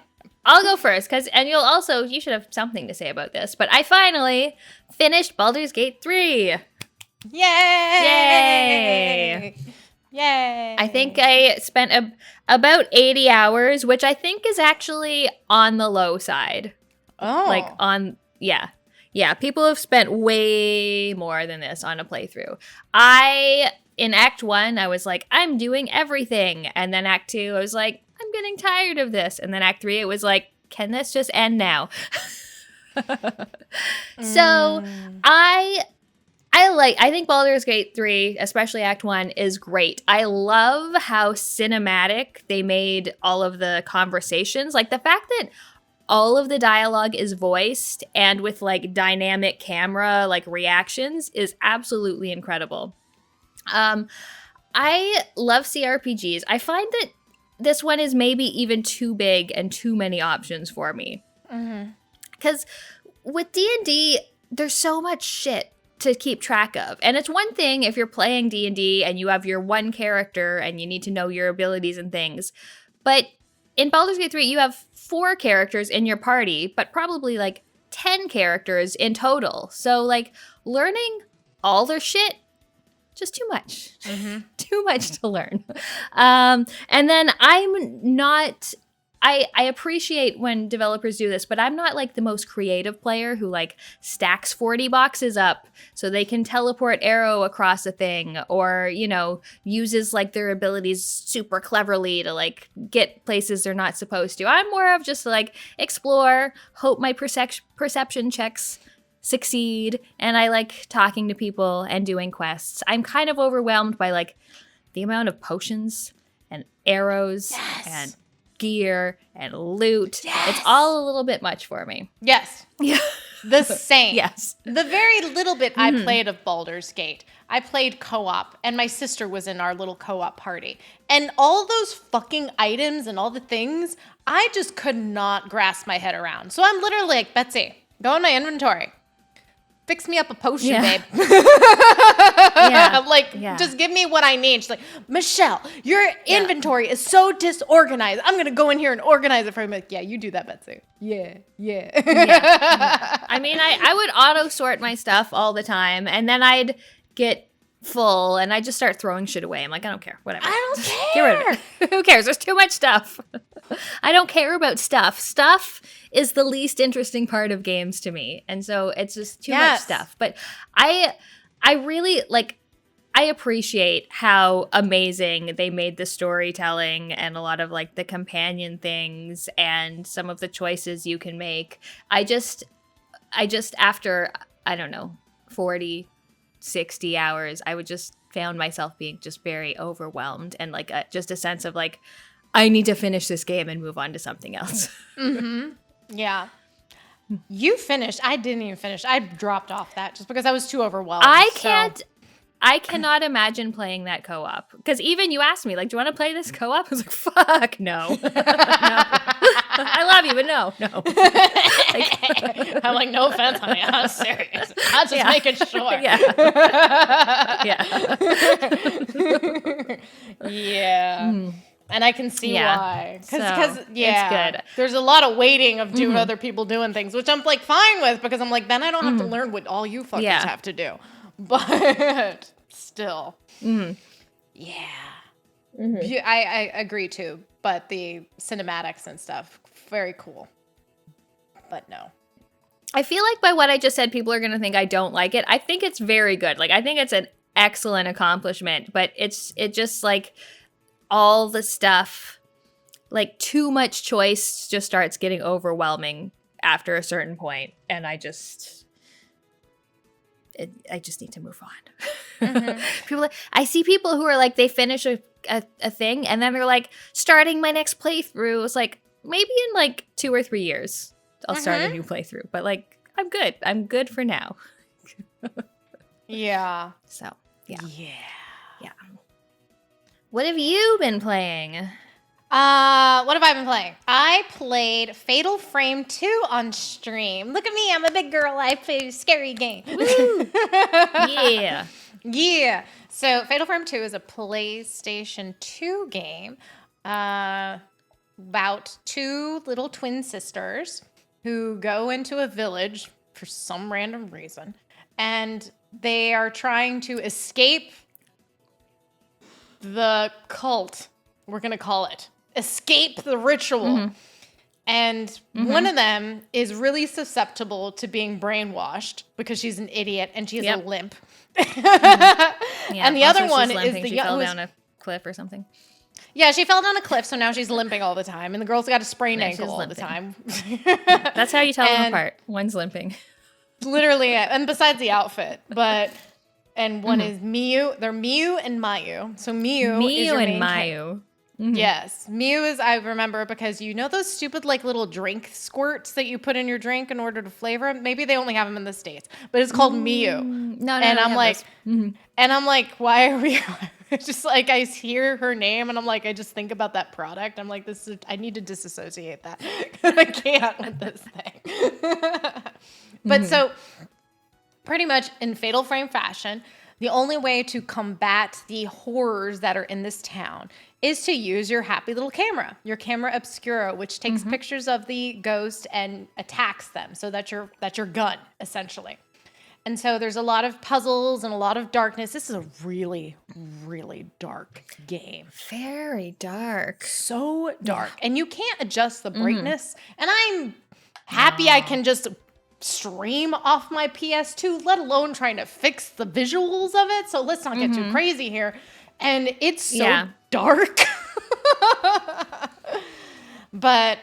I'll go first, and you should have something to say about this, but I finally finished Baldur's Gate 3. Yay! Yay! I think I spent about 80 hours, which I think is actually on the low side. Oh. Yeah, people have spent way more than this on a playthrough. In Act 1, I was like, I'm doing everything. And then Act 2, I was like, I'm getting tired of this. And then Act 3, it was like, can this just end now? So I think Baldur's Gate 3, especially Act 1, is great. I love how cinematic they made all of the conversations. Like the fact that all of the dialogue is voiced and with like dynamic camera like reactions is absolutely incredible. I love CRPGs. I find that this one is maybe even too big and too many options for me. Because with D&D, there's so much shit to keep track of. And it's one thing if you're playing D&D and you have your one character and you need to know your abilities and things. But in Baldur's Gate 3, you have 4 characters in your party, but probably like 10 characters in total. So like learning all their shit, just too much. Too much to learn. And then I appreciate when developers do this, but I'm not like the most creative player who like stacks 40 boxes up so they can teleport arrow across a thing or, uses like their abilities super cleverly to like get places they're not supposed to. I'm more of just like explore, hope my perception checks succeed, and I like talking to people and doing quests. I'm kind of overwhelmed by like the amount of potions and arrows and gear and loot. It's all a little bit much for me. Yes. Yeah. The same. Yes. The very little bit I played of Baldur's Gate, I played co-op, and my sister was in our little co-op party. And all those fucking items and all the things, I just could not grasp my head around. So I'm literally like, Betsy, go in my inventory. fix me up a potion, babe. Just give me what I need. She's like, Michelle, your inventory is so disorganized. I'm going to go in here and organize it for you. I'm like, yeah, you do that, Betsy. Yeah. I mean, I would auto sort my stuff all the time, and then I'd get full and I just start throwing shit away. I'm like, I don't care. Whatever. I don't care. Get rid of it. Who cares? There's too much stuff. I don't care about stuff. Stuff is the least interesting part of games to me. And so it's just too much stuff. But I really I appreciate how amazing they made the storytelling and a lot of like the companion things and some of the choices you can make. I just after, I don't know, 40, 60 hours, I would just found myself being just very overwhelmed and like just a sense of like, I need to finish this game and move on to something else. Mm-hmm. Yeah. You finished. I didn't even finish. I dropped off that just because I was too overwhelmed. I cannot imagine playing that co-op. Because even you asked me, like, do you want to play this co-op? I was like, fuck, no. No. I love you, but no. I'm like, no offense, honey. I'm serious. I'm just making sure. Yeah. And I can see why. Because it's good. There's a lot of waiting of other people doing things, which I'm like fine with because I'm like, then I don't have to learn what all you fuckers have to do. But still. Yeah. I agree too. But the cinematics and stuff, very cool. But no. I feel like by what I just said, people are going to think I don't like it. I think it's very good. Like, I think it's an excellent accomplishment, but it just like all the stuff, like too much choice just starts getting overwhelming after a certain point. And I just need to move on. I see people who are like, they finish a thing and then they're like, starting my next playthrough. It's like, maybe in like 2 or 3 years, I'll start a new playthrough. But like, I'm good. I'm good for now. Yeah. So, yeah. What have you been playing? What have I been playing? I played Fatal Frame 2 on stream. Look at me, I'm a big girl. I play a scary game. Yeah. So Fatal Frame 2 is a PlayStation 2 game about 2 little twin sisters who go into a village for some random reason, and they are trying to escape the cult, we're going to call it. Escape the ritual. And one of them is really susceptible to being brainwashed because she's an idiot and she has a limp. And the other one is the young. She fell down a cliff or something. Yeah, she fell down a cliff, so now she's limping all the time. And the girl's got a sprained ankle all the time. That's how you tell them apart. One's limping. Literally, and besides the outfit. And one is Miyu. They're Miyu and Mayu. So Miyu is your main Mayu. Yes. Miyu is, I remember, because you know those stupid like little drink squirts that you put in your drink in order to flavor them? Maybe they only have them in the States, but it's called Miyu. No, and I'm like, and I'm like, why are we? It's just like I hear her name and I'm like, I just think about that product. I'm like, I need to disassociate that. I can't with this thing. But so pretty much in Fatal Frame fashion, the only way to combat the horrors that are in this town is to use your happy little camera, your camera obscura, which takes pictures of the ghost and attacks them. So that's your gun, essentially. And so there's a lot of puzzles and a lot of darkness. This is a really, really dark game. Very dark. So dark. And you can't adjust the brightness. And I'm happy I can just stream off my PS2, let alone trying to fix the visuals of it. So let's not get too crazy here. And it's so dark. But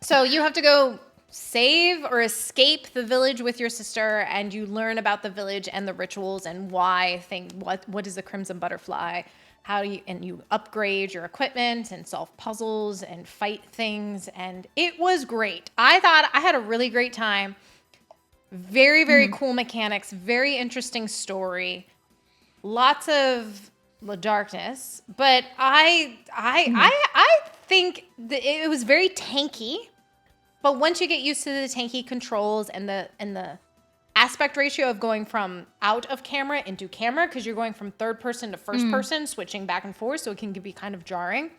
so you have to go save or escape the village with your sister, and you learn about the village and the rituals and what is a crimson butterfly, and you upgrade your equipment and solve puzzles and fight things. And it was great. I thought I had a really great time. Very, very cool mechanics, very interesting story, lots of the darkness, but I think that it was very tanky. But once you get used to the tanky controls and the aspect ratio of going from out of camera into camera, because you're going from third person to first person, switching back and forth, so it can be kind of jarring.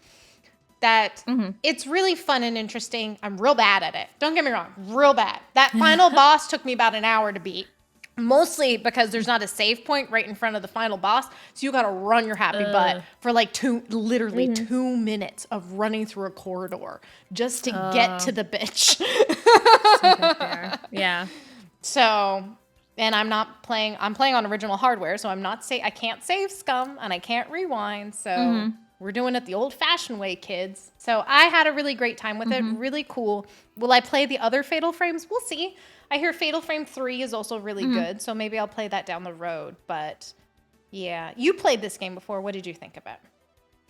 That it's really fun and interesting. I'm real bad at it. Don't get me wrong, real bad. That final boss took me about an hour to beat. Mostly because there's not a save point right in front of the final boss. So you got to run your happy butt for like 2 minutes of running through a corridor just to get to the bitch. Yeah. So, and I'm playing on original hardware. So I can't save scum and I can't rewind. So we're doing it the old fashioned way, kids. So I had a really great time with it. Really cool. Will I play the other Fatal Frames? We'll see. I hear Fatal Frame 3 is also really good, so maybe I'll play that down the road. But yeah, you played this game before. What did you think about it?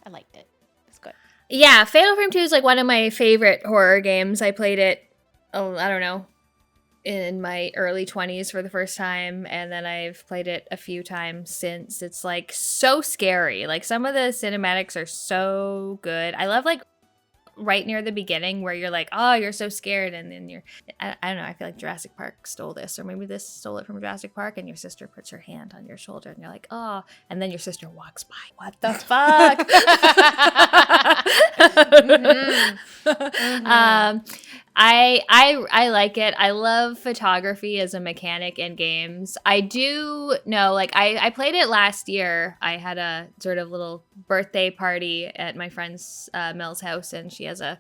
I liked it. It's good. Yeah, Fatal Frame 2 is like one of my favorite horror games. I played it, I don't know, in my early 20s for the first time, and then I've played it a few times since. It's like so scary. Like some of the cinematics are so good. I love like right near the beginning where you're like, oh, you're so scared, and then I don't know, I feel like Jurassic Park stole this, or maybe this stole it from Jurassic Park, and your sister puts her hand on your shoulder and you're like, oh, and then your sister walks by. What the fuck? I like it. I love photography as a mechanic in games. I do know, like, I played it last year. I had a sort of little birthday party at my friend's Mel's house, and she has a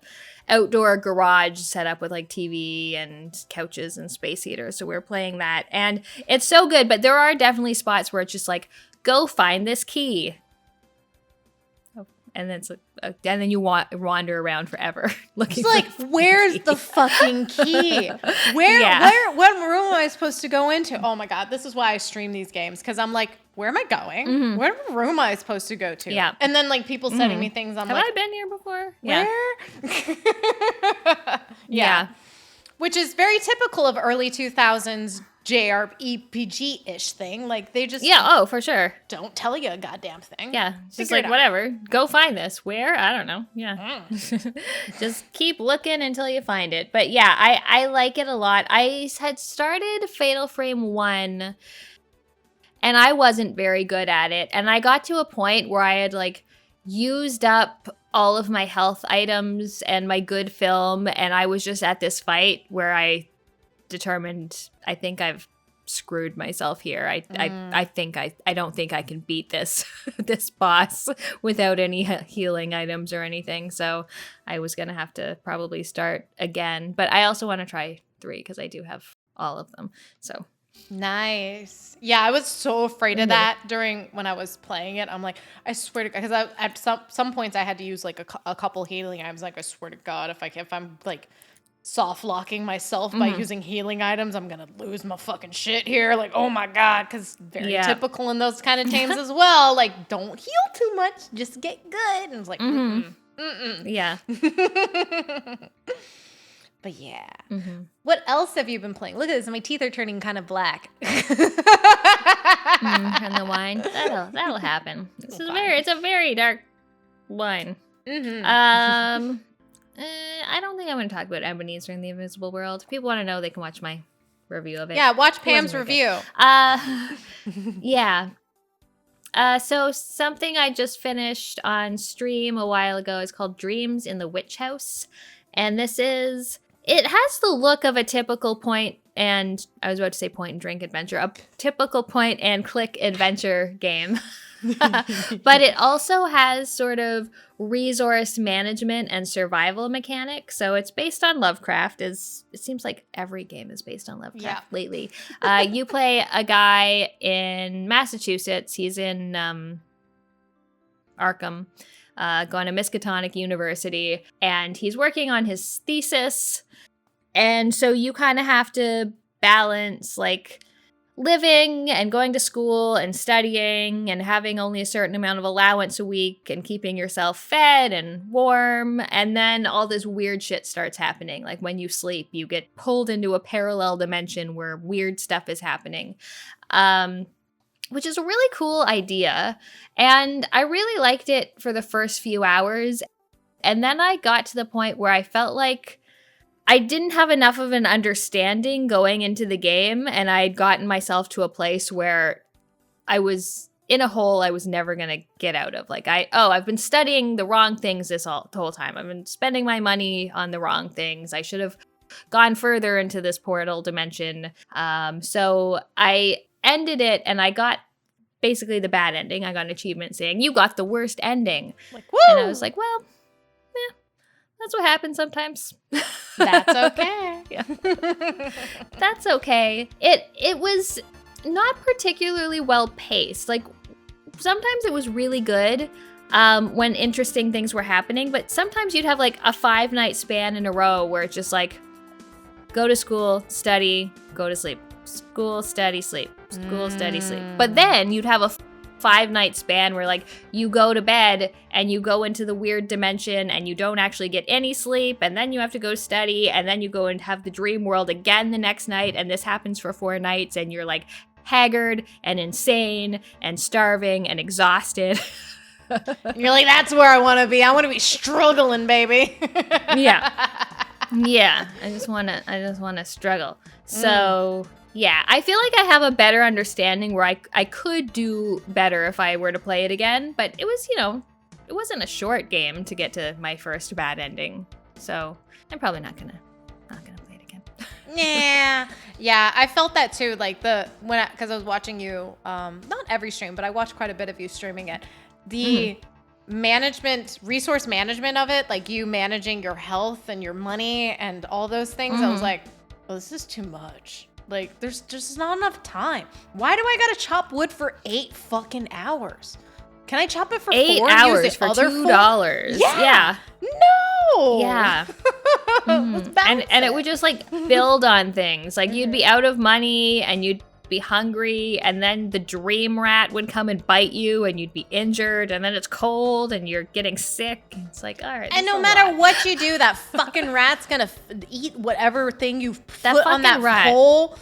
outdoor garage set up with like TV and couches and space heaters. So we were playing that, and it's so good. But there are definitely spots where it's just like, go find this key. And then it's and then you wander around forever looking. It's like, where's the fucking key? What room am I supposed to go into? Oh my god, this is why I stream these games, because I'm like, where am I going? What room am I supposed to go to? Yeah. And then like people sending me things, I'm Have like, I been here before? Where? Yeah. Which is very typical of early 2000s JRPG-ish thing. Like they just for sure. don't tell you a goddamn thing. Yeah. It's just Figure like, it out. whatever. Go find this. Where? I don't know. Yeah. Just keep looking until you find it. But yeah, I like it a lot. I had started Fatal Frame 1 and I wasn't very good at it. And I got to a point where I had like used up all of my health items and my good film, and I was just at this fight where I determined, I think I've screwed myself here. I don't think I can beat this this boss without any healing items or anything. So I was gonna have to probably start again. But I also want to try 3 because I do have all of them. So nice. Yeah, I was so afraid of that when I was playing it. I'm like, I swear to God, because at some points I had to use like a couple healing items. Like, I swear to God, if I'm like soft locking myself by using healing items, I'm gonna lose my fucking shit here. Like, oh my God, because very typical in those kind of games as well. Like, don't heal too much, just get good. And it's like, yeah. But yeah. What else have you been playing? Look at this, my teeth are turning kind of black. And the wine, that'll happen. It's a very dark wine. I don't think I'm going to talk about Ebenezer in the Invisible World. If people want to know, they can watch my review of it. Yeah, watch Pam's review. Yeah. So something I just finished on stream a while ago is called Dreams in the Witch House. And it has the look of a typical point and drink adventure, a typical point and click adventure game. But it also has sort of resource management and survival mechanics. So it's based on Lovecraft. It seems like every game is based on Lovecraft lately. You play a guy in Massachusetts. He's in Arkham, going to Miskatonic University, and he's working on his thesis. And so you kind of have to balance like living and going to school and studying and having only a certain amount of allowance a week and keeping yourself fed and warm. And then all this weird shit starts happening. Like when you sleep, you get pulled into a parallel dimension where weird stuff is happening, which is a really cool idea. And I really liked it for the first few hours. And then I got to the point where I felt like I didn't have enough of an understanding going into the game, and I had gotten myself to a place where I was in a hole I was never going to get out of. Like, I've been studying the wrong things the whole time. I've been spending my money on the wrong things. I should have gone further into this portal dimension. So I ended it, and I got basically the bad ending. I got an achievement saying, you got the worst ending. Like, woo! And I was like, well, yeah, that's what happens sometimes. That's okay. Yeah. That's okay. It was not particularly well paced. Like, sometimes it was really good when interesting things were happening, but sometimes you'd have like a 5-night span in a row where it's just like, go to school, study, go to sleep. School, study, sleep. School, study, sleep. But then you'd have a 5-night span where like you go to bed and you go into the weird dimension and you don't actually get any sleep, and then you have to go study, and then you go and have the dream world again the next night, and this happens for 4 nights, and you're like haggard and insane and starving and exhausted. You're like, that's where I want to be. I want to be struggling, baby. Yeah. I just want to struggle. So, yeah, I feel like I have a better understanding where I could do better if I were to play it again, but it was, it wasn't a short game to get to my first bad ending. So, I'm probably not going to play it again. Yeah, I felt that too. Like because I was watching you, not every stream, but I watched quite a bit of you streaming it. The resource management of it, like you managing your health and your money and all those things. I was like, oh, this is too much. Like, there's just not enough time. Why do I gotta chop wood for 8 fucking hours? Can I chop it for 8 4 hours and use the for other $2? Yeah. No. Yeah. Let's balance and it would just like build on things. Like you'd be out of money and you'd be hungry, and then the dream rat would come and bite you and you'd be injured, and then it's cold and you're getting sick. It's like, all right. And no matter what you do, that fucking rat's gonna eat whatever thing you put on that pole.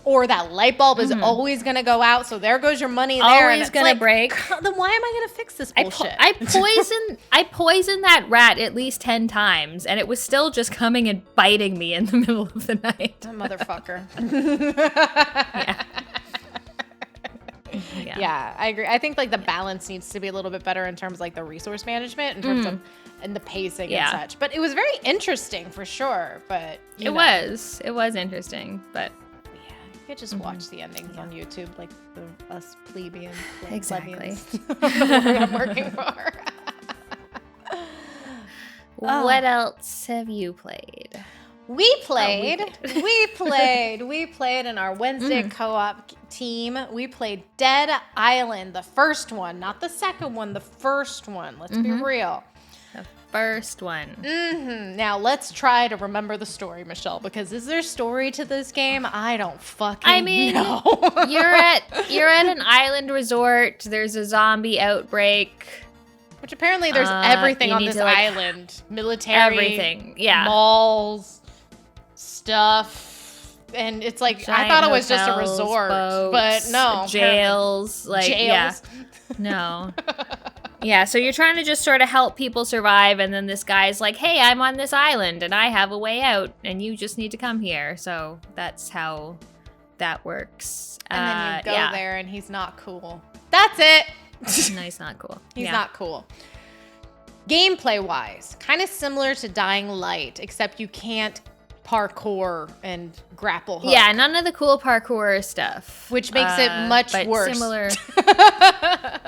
Or that light bulb is always gonna go out, so there goes your money there. Always gonna break. Then why am I gonna fix this bullshit? I poisoned that rat at least 10 times, and it was still just coming and biting me in the middle of the night. That motherfucker. Yeah, I agree. I think like the balance needs to be a little bit better in terms of like the resource management, in terms of and the pacing and such. But it was very interesting for sure. But it was interesting, but. You could just watch the endings on YouTube, like us plebeians. Exactly. I'm working for. What else have you played? We played in our Wednesday co-op team. We played Dead Island, the first one, not the second one, the first one. Let's be real. First one. Now let's try to remember the story, Michelle, because is there story to this game? I don't fucking know. you're at an island resort. There's a zombie outbreak. Which apparently there's everything on this island. Military. Everything. Yeah. Malls. Stuff. And it's like, Giant I thought it was hotels, just a resort. boats, but no. Jails. Like, Jails. yeah. No. Yeah, so you're trying to just sort of help people survive, and then this guy's like, hey, I'm on this island, and I have a way out, and you just need to come here. So that's how that works. And then you go there, and he's not cool. That's it. No, he's not cool. He's not cool. Gameplay-wise, kind of similar to Dying Light, except you can't parkour and grapple hook. Yeah, none of the cool parkour stuff. Which makes it much worse. Similar.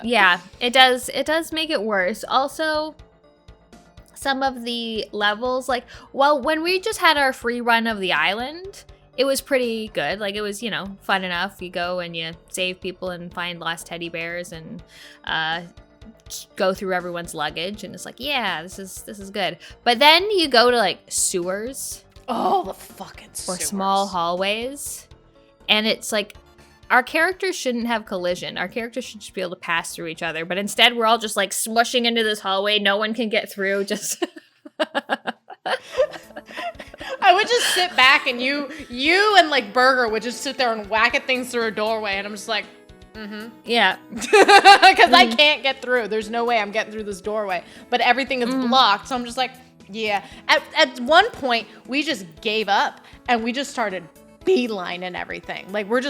Yeah, it does make it worse. Also, some of the levels, like, well, when we just had our free run of the island, it was pretty good. Like, it was, fun enough. You go and you save people and find lost teddy bears and go through everyone's luggage, and it's like, yeah, this is good. But then you go to like sewers. Oh, the fucking sewers. Or small hallways. And it's like, our characters shouldn't have collision. Our characters should just be able to pass through each other. But instead, we're all just like smushing into this hallway. No one can get through. Just. I would just sit back, and you and like Burger would just sit there and whack at things through a doorway. And I'm just like, yeah. Because I can't get through. There's no way I'm getting through this doorway. But everything is blocked. So I'm just like, Yeah. At one point, we just gave up and we just started beelining everything. Like we're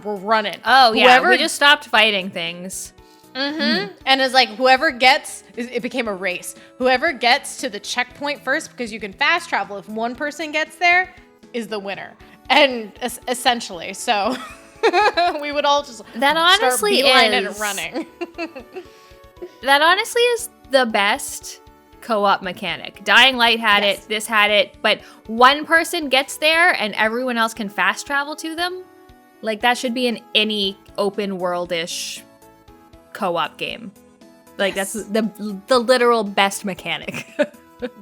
running. Oh yeah, we just stopped fighting things. Mm-hmm. And it's like whoever gets, it became a race. Whoever gets to the checkpoint first, because you can fast travel. If one person gets there, is the winner. And essentially, so we would all just that honestly start beelining and running. That honestly is the best co-op mechanic. Dying Light had it, this had it, but one person gets there and everyone else can fast travel to them. Like that should be in any open world-ish co-op game. Like that's the literal best mechanic.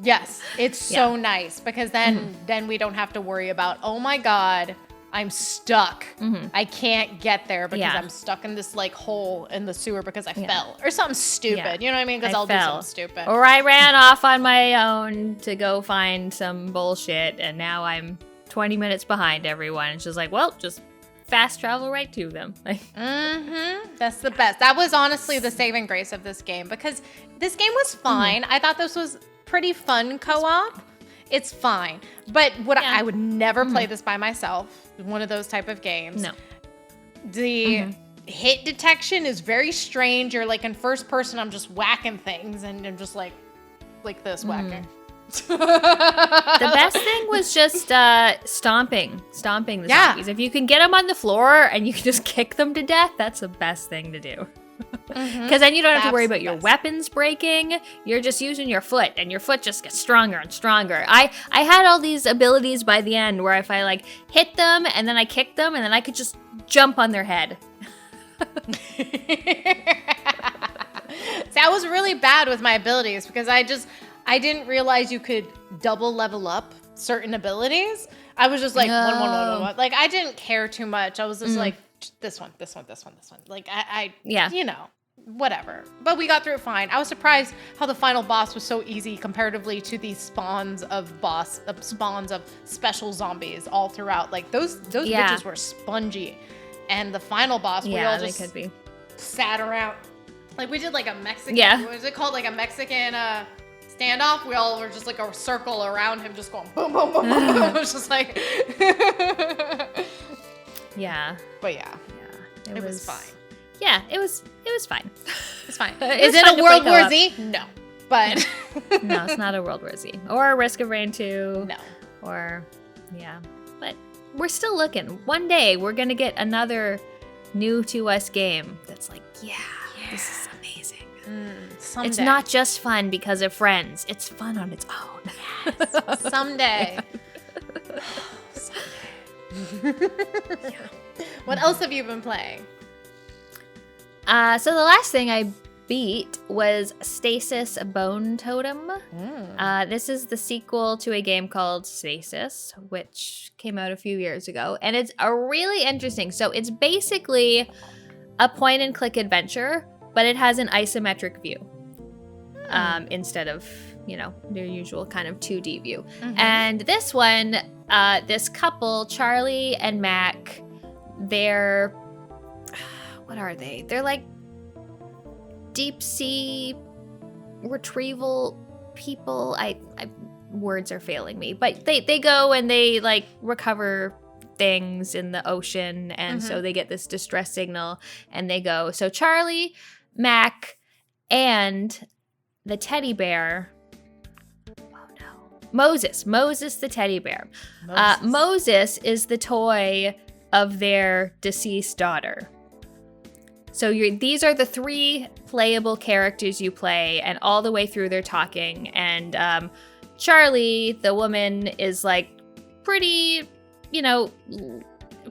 Yes, it's so nice because then we don't have to worry about, oh my god, I'm stuck. I can't get there because I'm stuck in this like hole in the sewer because I fell or something stupid. You know what I mean? Because I'll do something stupid. Or I ran off on my own to go find some bullshit and now I'm 20 minutes behind everyone. It's just like, well, just fast travel right to them. That's the best. That was honestly the saving grace of this game because this game was fine. I thought this was pretty fun co-op. It's fine. But I would never play this by myself. One of those type of games. No. The hit detection is very strange. You're like in first person, I'm just whacking things and I'm just like this whacking. The best thing was just stomping the zombies. If you can get them on the floor and you can just kick them to death, that's the best thing to do. Because then you don't have to worry about your weapons breaking. You're just using your foot, and your foot just gets stronger and stronger. I had all these abilities by the end where if I like hit them and then I kicked them and then I could just jump on their head. See, I was really bad with my abilities because I didn't realize you could double level up certain abilities. I was just like one. Like I didn't care too much. I was just like this one. Like I you know, whatever. But we got through it fine. I was surprised how the final boss was so easy comparatively to the spawns of special zombies all throughout. Like those bitches were spongy. And the final boss, we all just sat around. Like we did like a Mexican, what is it called? Like a Mexican standoff. We all were just like a circle around him, just going boom, boom, boom, boom, boom. It was just like, but it was fine. Yeah, it was fine. It's fine. Is it a World War Z? No, but no, it's not a World War Z or a Risk of Rain 2. No, or but we're still looking. One day we're gonna get another new to us game that's like, this is amazing. Someday. It's not just fun because of friends. It's fun on its own. Yes. Someday. What else have you been playing? So the last thing I beat was Stasis Bone Totem. This is the sequel to a game called Stasis, which came out a few years ago. And it's a really interesting. So it's basically a point-and-click adventure, but it has an isometric view instead of, their usual kind of 2D view. And this one, this couple, Charlie and Mac, they're... What are they? They're like deep sea retrieval people. Words are failing me, but they go and they like recover things in the ocean, and so they get this distress signal and they go. So Charlie, Mac, and the teddy bear. Oh no, Moses the teddy bear. Moses is the toy of their deceased daughter. So these are the 3 playable characters you play, and all the way through they're talking. And Charlie, the woman, is like pretty,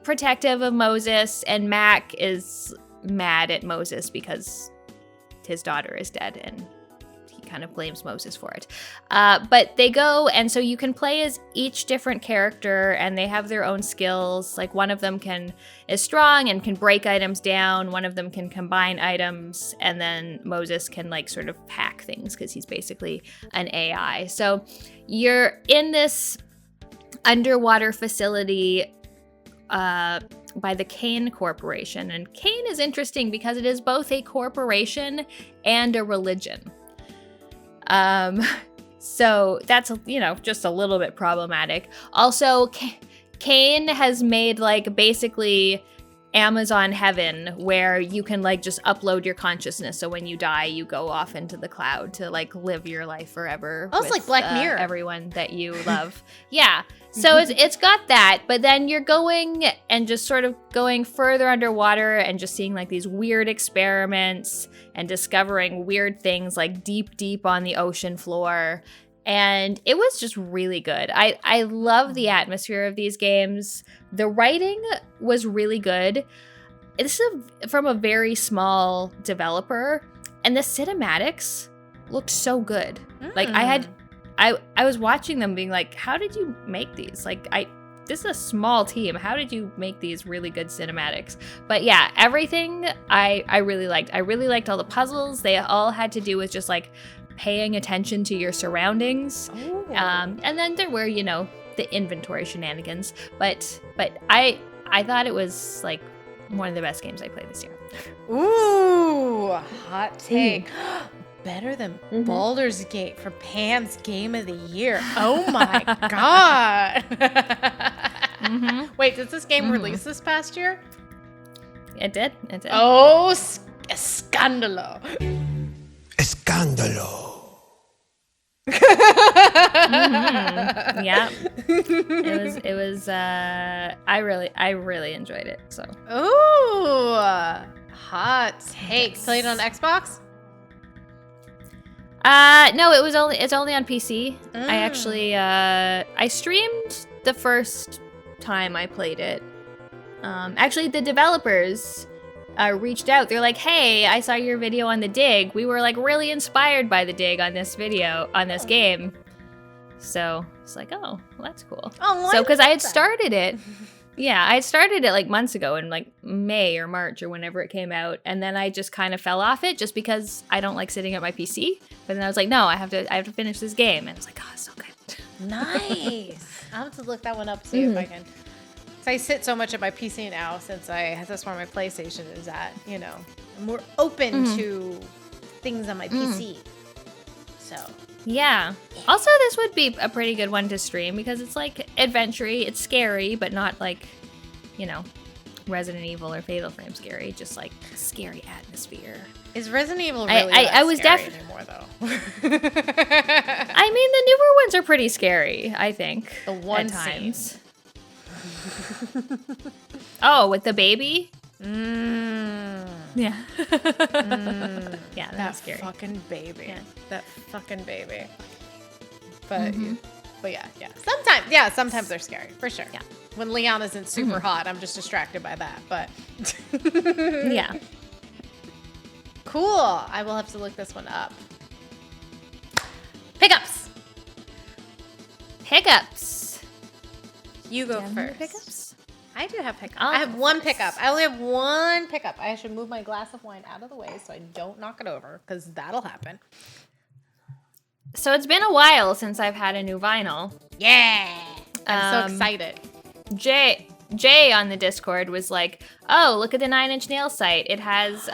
protective of Moses, and Mac is mad at Moses because his daughter is dead, and he kind of blames Moses for it. But they go, and so you can play as each different character, and they have their own skills. Like one of them is strong and can break items down. One of them can combine items, and then Moses can like sort of hack things because he's basically an AI. So you're in this underwater facility by the Kane Corporation, and Kane is interesting because it is both a corporation and a religion. So that's, just a little bit problematic. Also, Kane has made like basically Amazon heaven where you can like just upload your consciousness. So when you die, you go off into the cloud to like live your life forever. Oh, it's like Black Mirror. Everyone that you love. Yeah. So it's got that, but then you're going and just sort of going further underwater and just seeing like these weird experiments and discovering weird things like deep on the ocean floor. And it was just really good. I love the atmosphere of these games. The writing was really good. This is from a very small developer, and the cinematics looked so good. Like I was watching them being like, how did you make these? Like this is a small team. How did you make these really good cinematics? But yeah, everything I really liked. I really liked all the puzzles. They all had to do with just like paying attention to your surroundings. And then there were, the inventory shenanigans. But I thought it was like one of the best games I played this year. Ooh, hot take. Better than Baldur's Gate for Pam's Game of the Year. Oh my God. Wait, did this game release this past year? It did. Oh, scandalo. Escándalo. Yeah. It was I really enjoyed it. So. Ooh, hot take. Yes. Played it on Xbox? No, it's only on PC. I actually I streamed the first time I played it. Actually the developers reached out. They're like, "Hey, I saw your video on the Dig. We were like really inspired by the Dig on this game." So it's like, oh, well, that's cool. Oh, so because I had started it. Yeah, I started it like months ago in like May or March or whenever it came out, and then I just kind of fell off it just because I don't like sitting at my PC. But then I was like, no, I have to finish this game, and it's like, oh, it's so good. Nice. I'll have to look that one up, see if I can. So I sit so much at my PC now since that's where my PlayStation is at. I'm more open to things on my PC. So. Yeah. Also, this would be a pretty good one to stream because it's like adventure-y. It's scary, but not like, Resident Evil or Fatal Frame scary. Just like scary atmosphere. Is Resident Evil really I was scary anymore, though? I mean, the newer ones are pretty scary, I think. The one at times. Scene. Oh, with the baby? Yeah. Yeah, that was scary. Fucking baby. Yeah. That fucking baby. But sometimes they're scary, for sure. Yeah. When Leon isn't super hot, I'm just distracted by that, but Yeah. Cool. I will have to look this one up. Pickups. You go first. Pickups? I do have pickup. I'll I have go one first. pickup. I only have one pickup. I should move my glass of wine out of the way so I don't knock it over, because that'll happen. So it's been a while since I've had a new vinyl. Yeah. I'm so excited. Jay on the Discord was like, oh, look at the 9 Inch Nails site. It has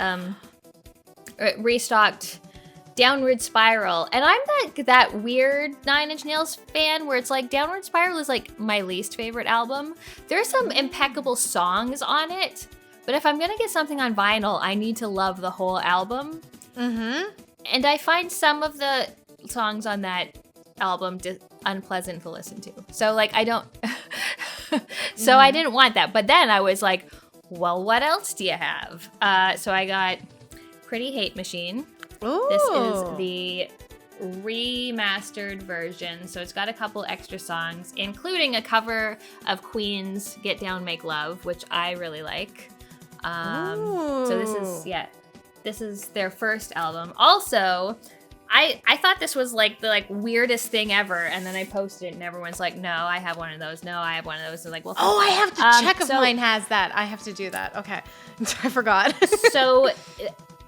restocked Downward Spiral. And I'm that weird 9 Inch Nails fan where it's like Downward Spiral is like my least favorite album. There's some impeccable songs on it, but if I'm going to get something on vinyl, I need to love the whole album. Mm-hmm. And I find some of the songs on that album unpleasant to listen to. So like I don't so I didn't want that. But then I was like, well, what else do you have? So I got Pretty Hate Machine. Ooh. This is the remastered version. So it's got a couple extra songs, including a cover of Queen's Get Down, Make Love, which I really like. So this is their first album. Also, I thought this was like the weirdest thing ever, and then I posted it and everyone's like, no, I have one of those. No, I have one of those. And like, well, oh, I have to check if mine has that. I have to do that. Okay. I forgot. So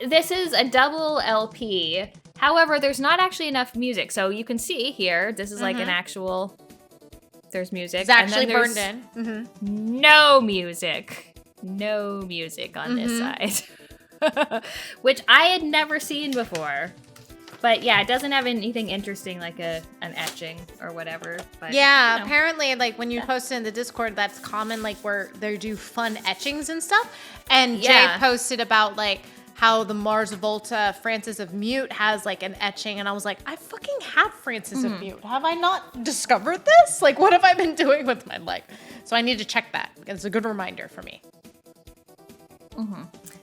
this is a double LP. However, there's not actually enough music. So you can see here, this is like an actual, there's music. It's actually and then burned in. Mm-hmm. No music on this side, which I had never seen before. But yeah, it doesn't have anything interesting like an etching or whatever. But, Yeah, you know. apparently, like when you posted in the Discord, that's common, like where they do fun etchings and stuff. And Jay Yeah. posted about like how the Mars Volta Francis of Mute has like an etching, and I was like, I fucking have Francis of Mute. Have I not discovered this? Like, what have I been doing with my life? So I need to check that. It's a good reminder for me.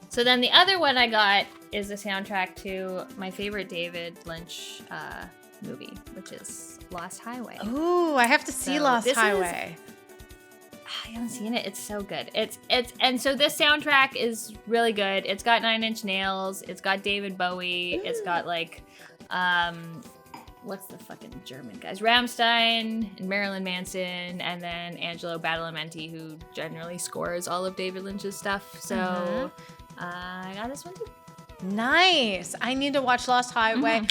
So then the other one I got is the soundtrack to my favorite David Lynch movie, which is Lost Highway. Ooh, I have to see So Lost this is- Highway. I haven't seen it. It's so good. And so this soundtrack is really good. It's got 9 Inch Nails. It's got David Bowie. It's got like, what's the fucking German guys? Rammstein and Marilyn Manson, and then Angelo Badalamenti, who generally scores all of David Lynch's stuff. So I got this one too. Nice. I need to watch Lost Highway.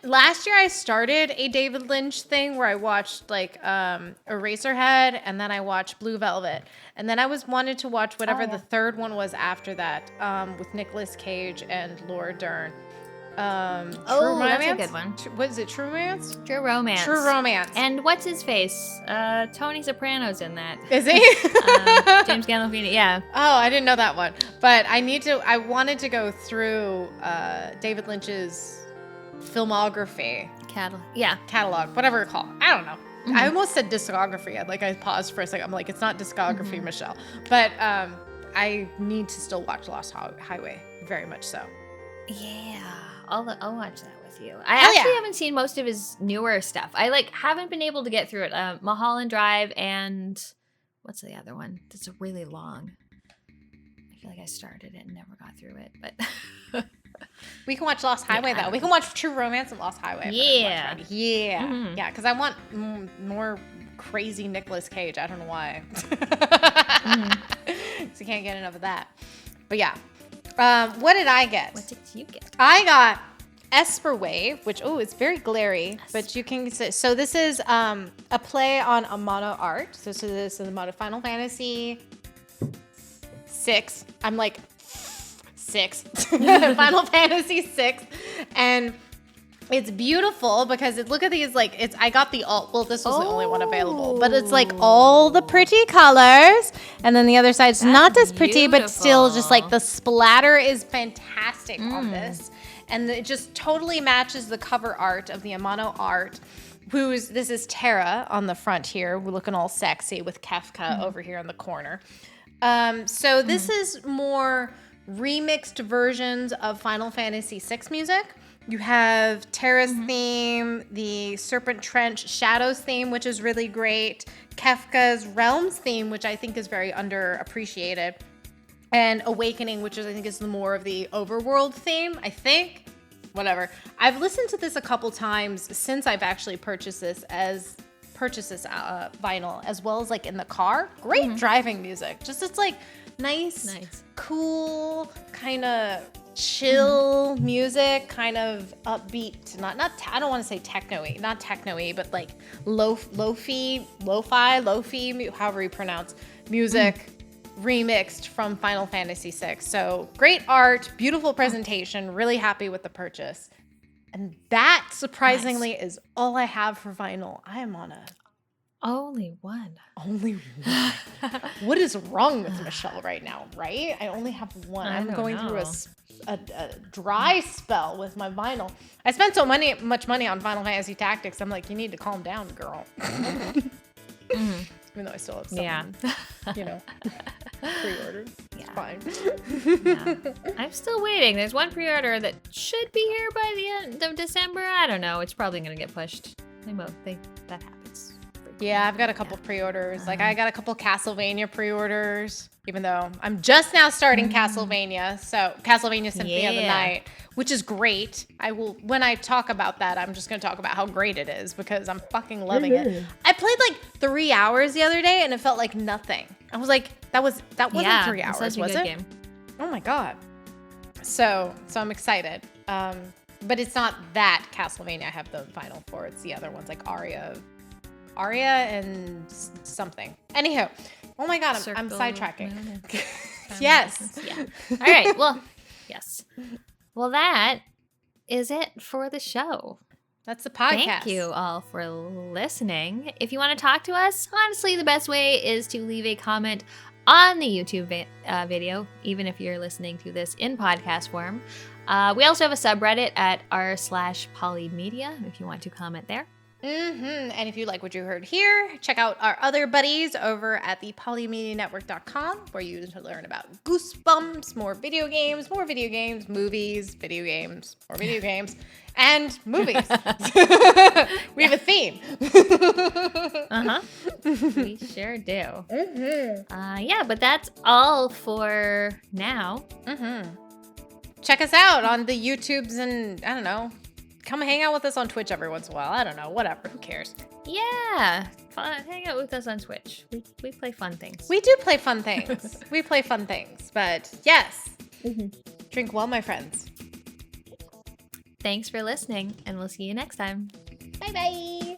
Last year I started a David Lynch thing where I watched like Eraserhead, and then I watched Blue Velvet. And then I wanted to watch whatever the third one was after that, with Nicolas Cage and Laura Dern. That's a good one. What is it? True Romance? True Romance. True Romance. And what's his face? Tony Soprano's in that. Is he? James Gandolfini, yeah. Oh, I didn't know that one. But I wanted to go through David Lynch's filmography. Catalog, whatever it's called. I don't know. I almost said discography. I paused for a second. I'm like, it's not discography, Michelle. But I need to still watch Lost Highway, very much so. Yeah, I'll watch that with you. I actually haven't seen most of his newer stuff. I haven't been able to get through it. Mulholland Drive and what's the other one? That's really long. I feel like I started it and never got through it, but We can watch Lost Highway though. We can watch True Romance and Lost Highway. Yeah. Yeah, because I want more crazy Nicolas Cage. I don't know why. So you can't get enough of that. But yeah. What did I get? what did you get? I got Esper Wave, which it's very glary, but you can say, so this is a play on Amano art. So this is about Final Fantasy 6. I'm like 6. Final Fantasy 6, and it's beautiful because look at these, I got the this was the only one available, but it's like all the pretty colors, and then the other side's not as pretty, but still just like the splatter is fantastic on this, and it just totally matches the cover art of the Amano art. This is Terra on the front here. We're looking all sexy with Kefka over here in the corner. So this is more remixed versions of Final Fantasy VI music. You have Terra's theme, the Serpent Trench Shadows theme, which is really great, Kefka's Realms theme, which I think is very underappreciated, and Awakening, which I think is more of the overworld theme, I think. Whatever. I've listened to this a couple times since I've actually purchased this vinyl, as well as in the car. Great driving music. It's nice, cool, kind of chill music, kind of upbeat, not I don't want to say techno-y, not techno-y, but lo-fi, however you pronounce music, remixed from Final Fantasy VI. So great art, beautiful presentation, really happy with the purchase. And that surprisingly is all I have for vinyl. I am on Only one. Only one. What is wrong with Michelle right now, right? I only have one. I'm going through a dry spell with my vinyl. I spent much money on Final Fantasy Tactics. I'm like, you need to calm down, girl. Even though I still have some, pre-ordered. It's fine. I'm still waiting. There's one pre-order that should be here by the end of December. I don't know. It's probably going to get pushed. That happens. Yeah, I've got a couple pre-orders. I got a couple Castlevania pre-orders, even though I'm just now starting Castlevania. So Castlevania Symphony of the Night, which is great. When I talk about that, I'm just going to talk about how great it is because I'm fucking loving it. I played 3 hours the other day and it felt like nothing. I was like, that wasn't 3 hours, was it? Game. Oh my God. So I'm excited. But it's not that Castlevania I have the vinyl for. It's the other ones like Aria and something. Anyhow, oh my God, I'm sidetracking. Yes. Yeah. All right. Well, yes. Well, that is it for the show. That's the podcast. Thank you all for listening. If you want to talk to us, honestly, the best way is to leave a comment on the YouTube video, even if you're listening to this in podcast form. We also have a subreddit at r/polymedia if you want to comment there. And if you like what you heard here, check out our other buddies over at the polymedianetwork.com, where you can learn about Goosebumps, more video games, movies, video games, more video games, and movies. We have a theme. We sure do. Yeah, but that's all for now. Check us out on the YouTubes and, I don't know, come hang out with us on Twitch every once in a while. I don't know, whatever, who cares? Yeah, hang out with us on Twitch. We play fun things. We do play fun things. We play fun things, but yes, drink well, my friends. Thanks for listening, and we'll see you next time. Bye-bye.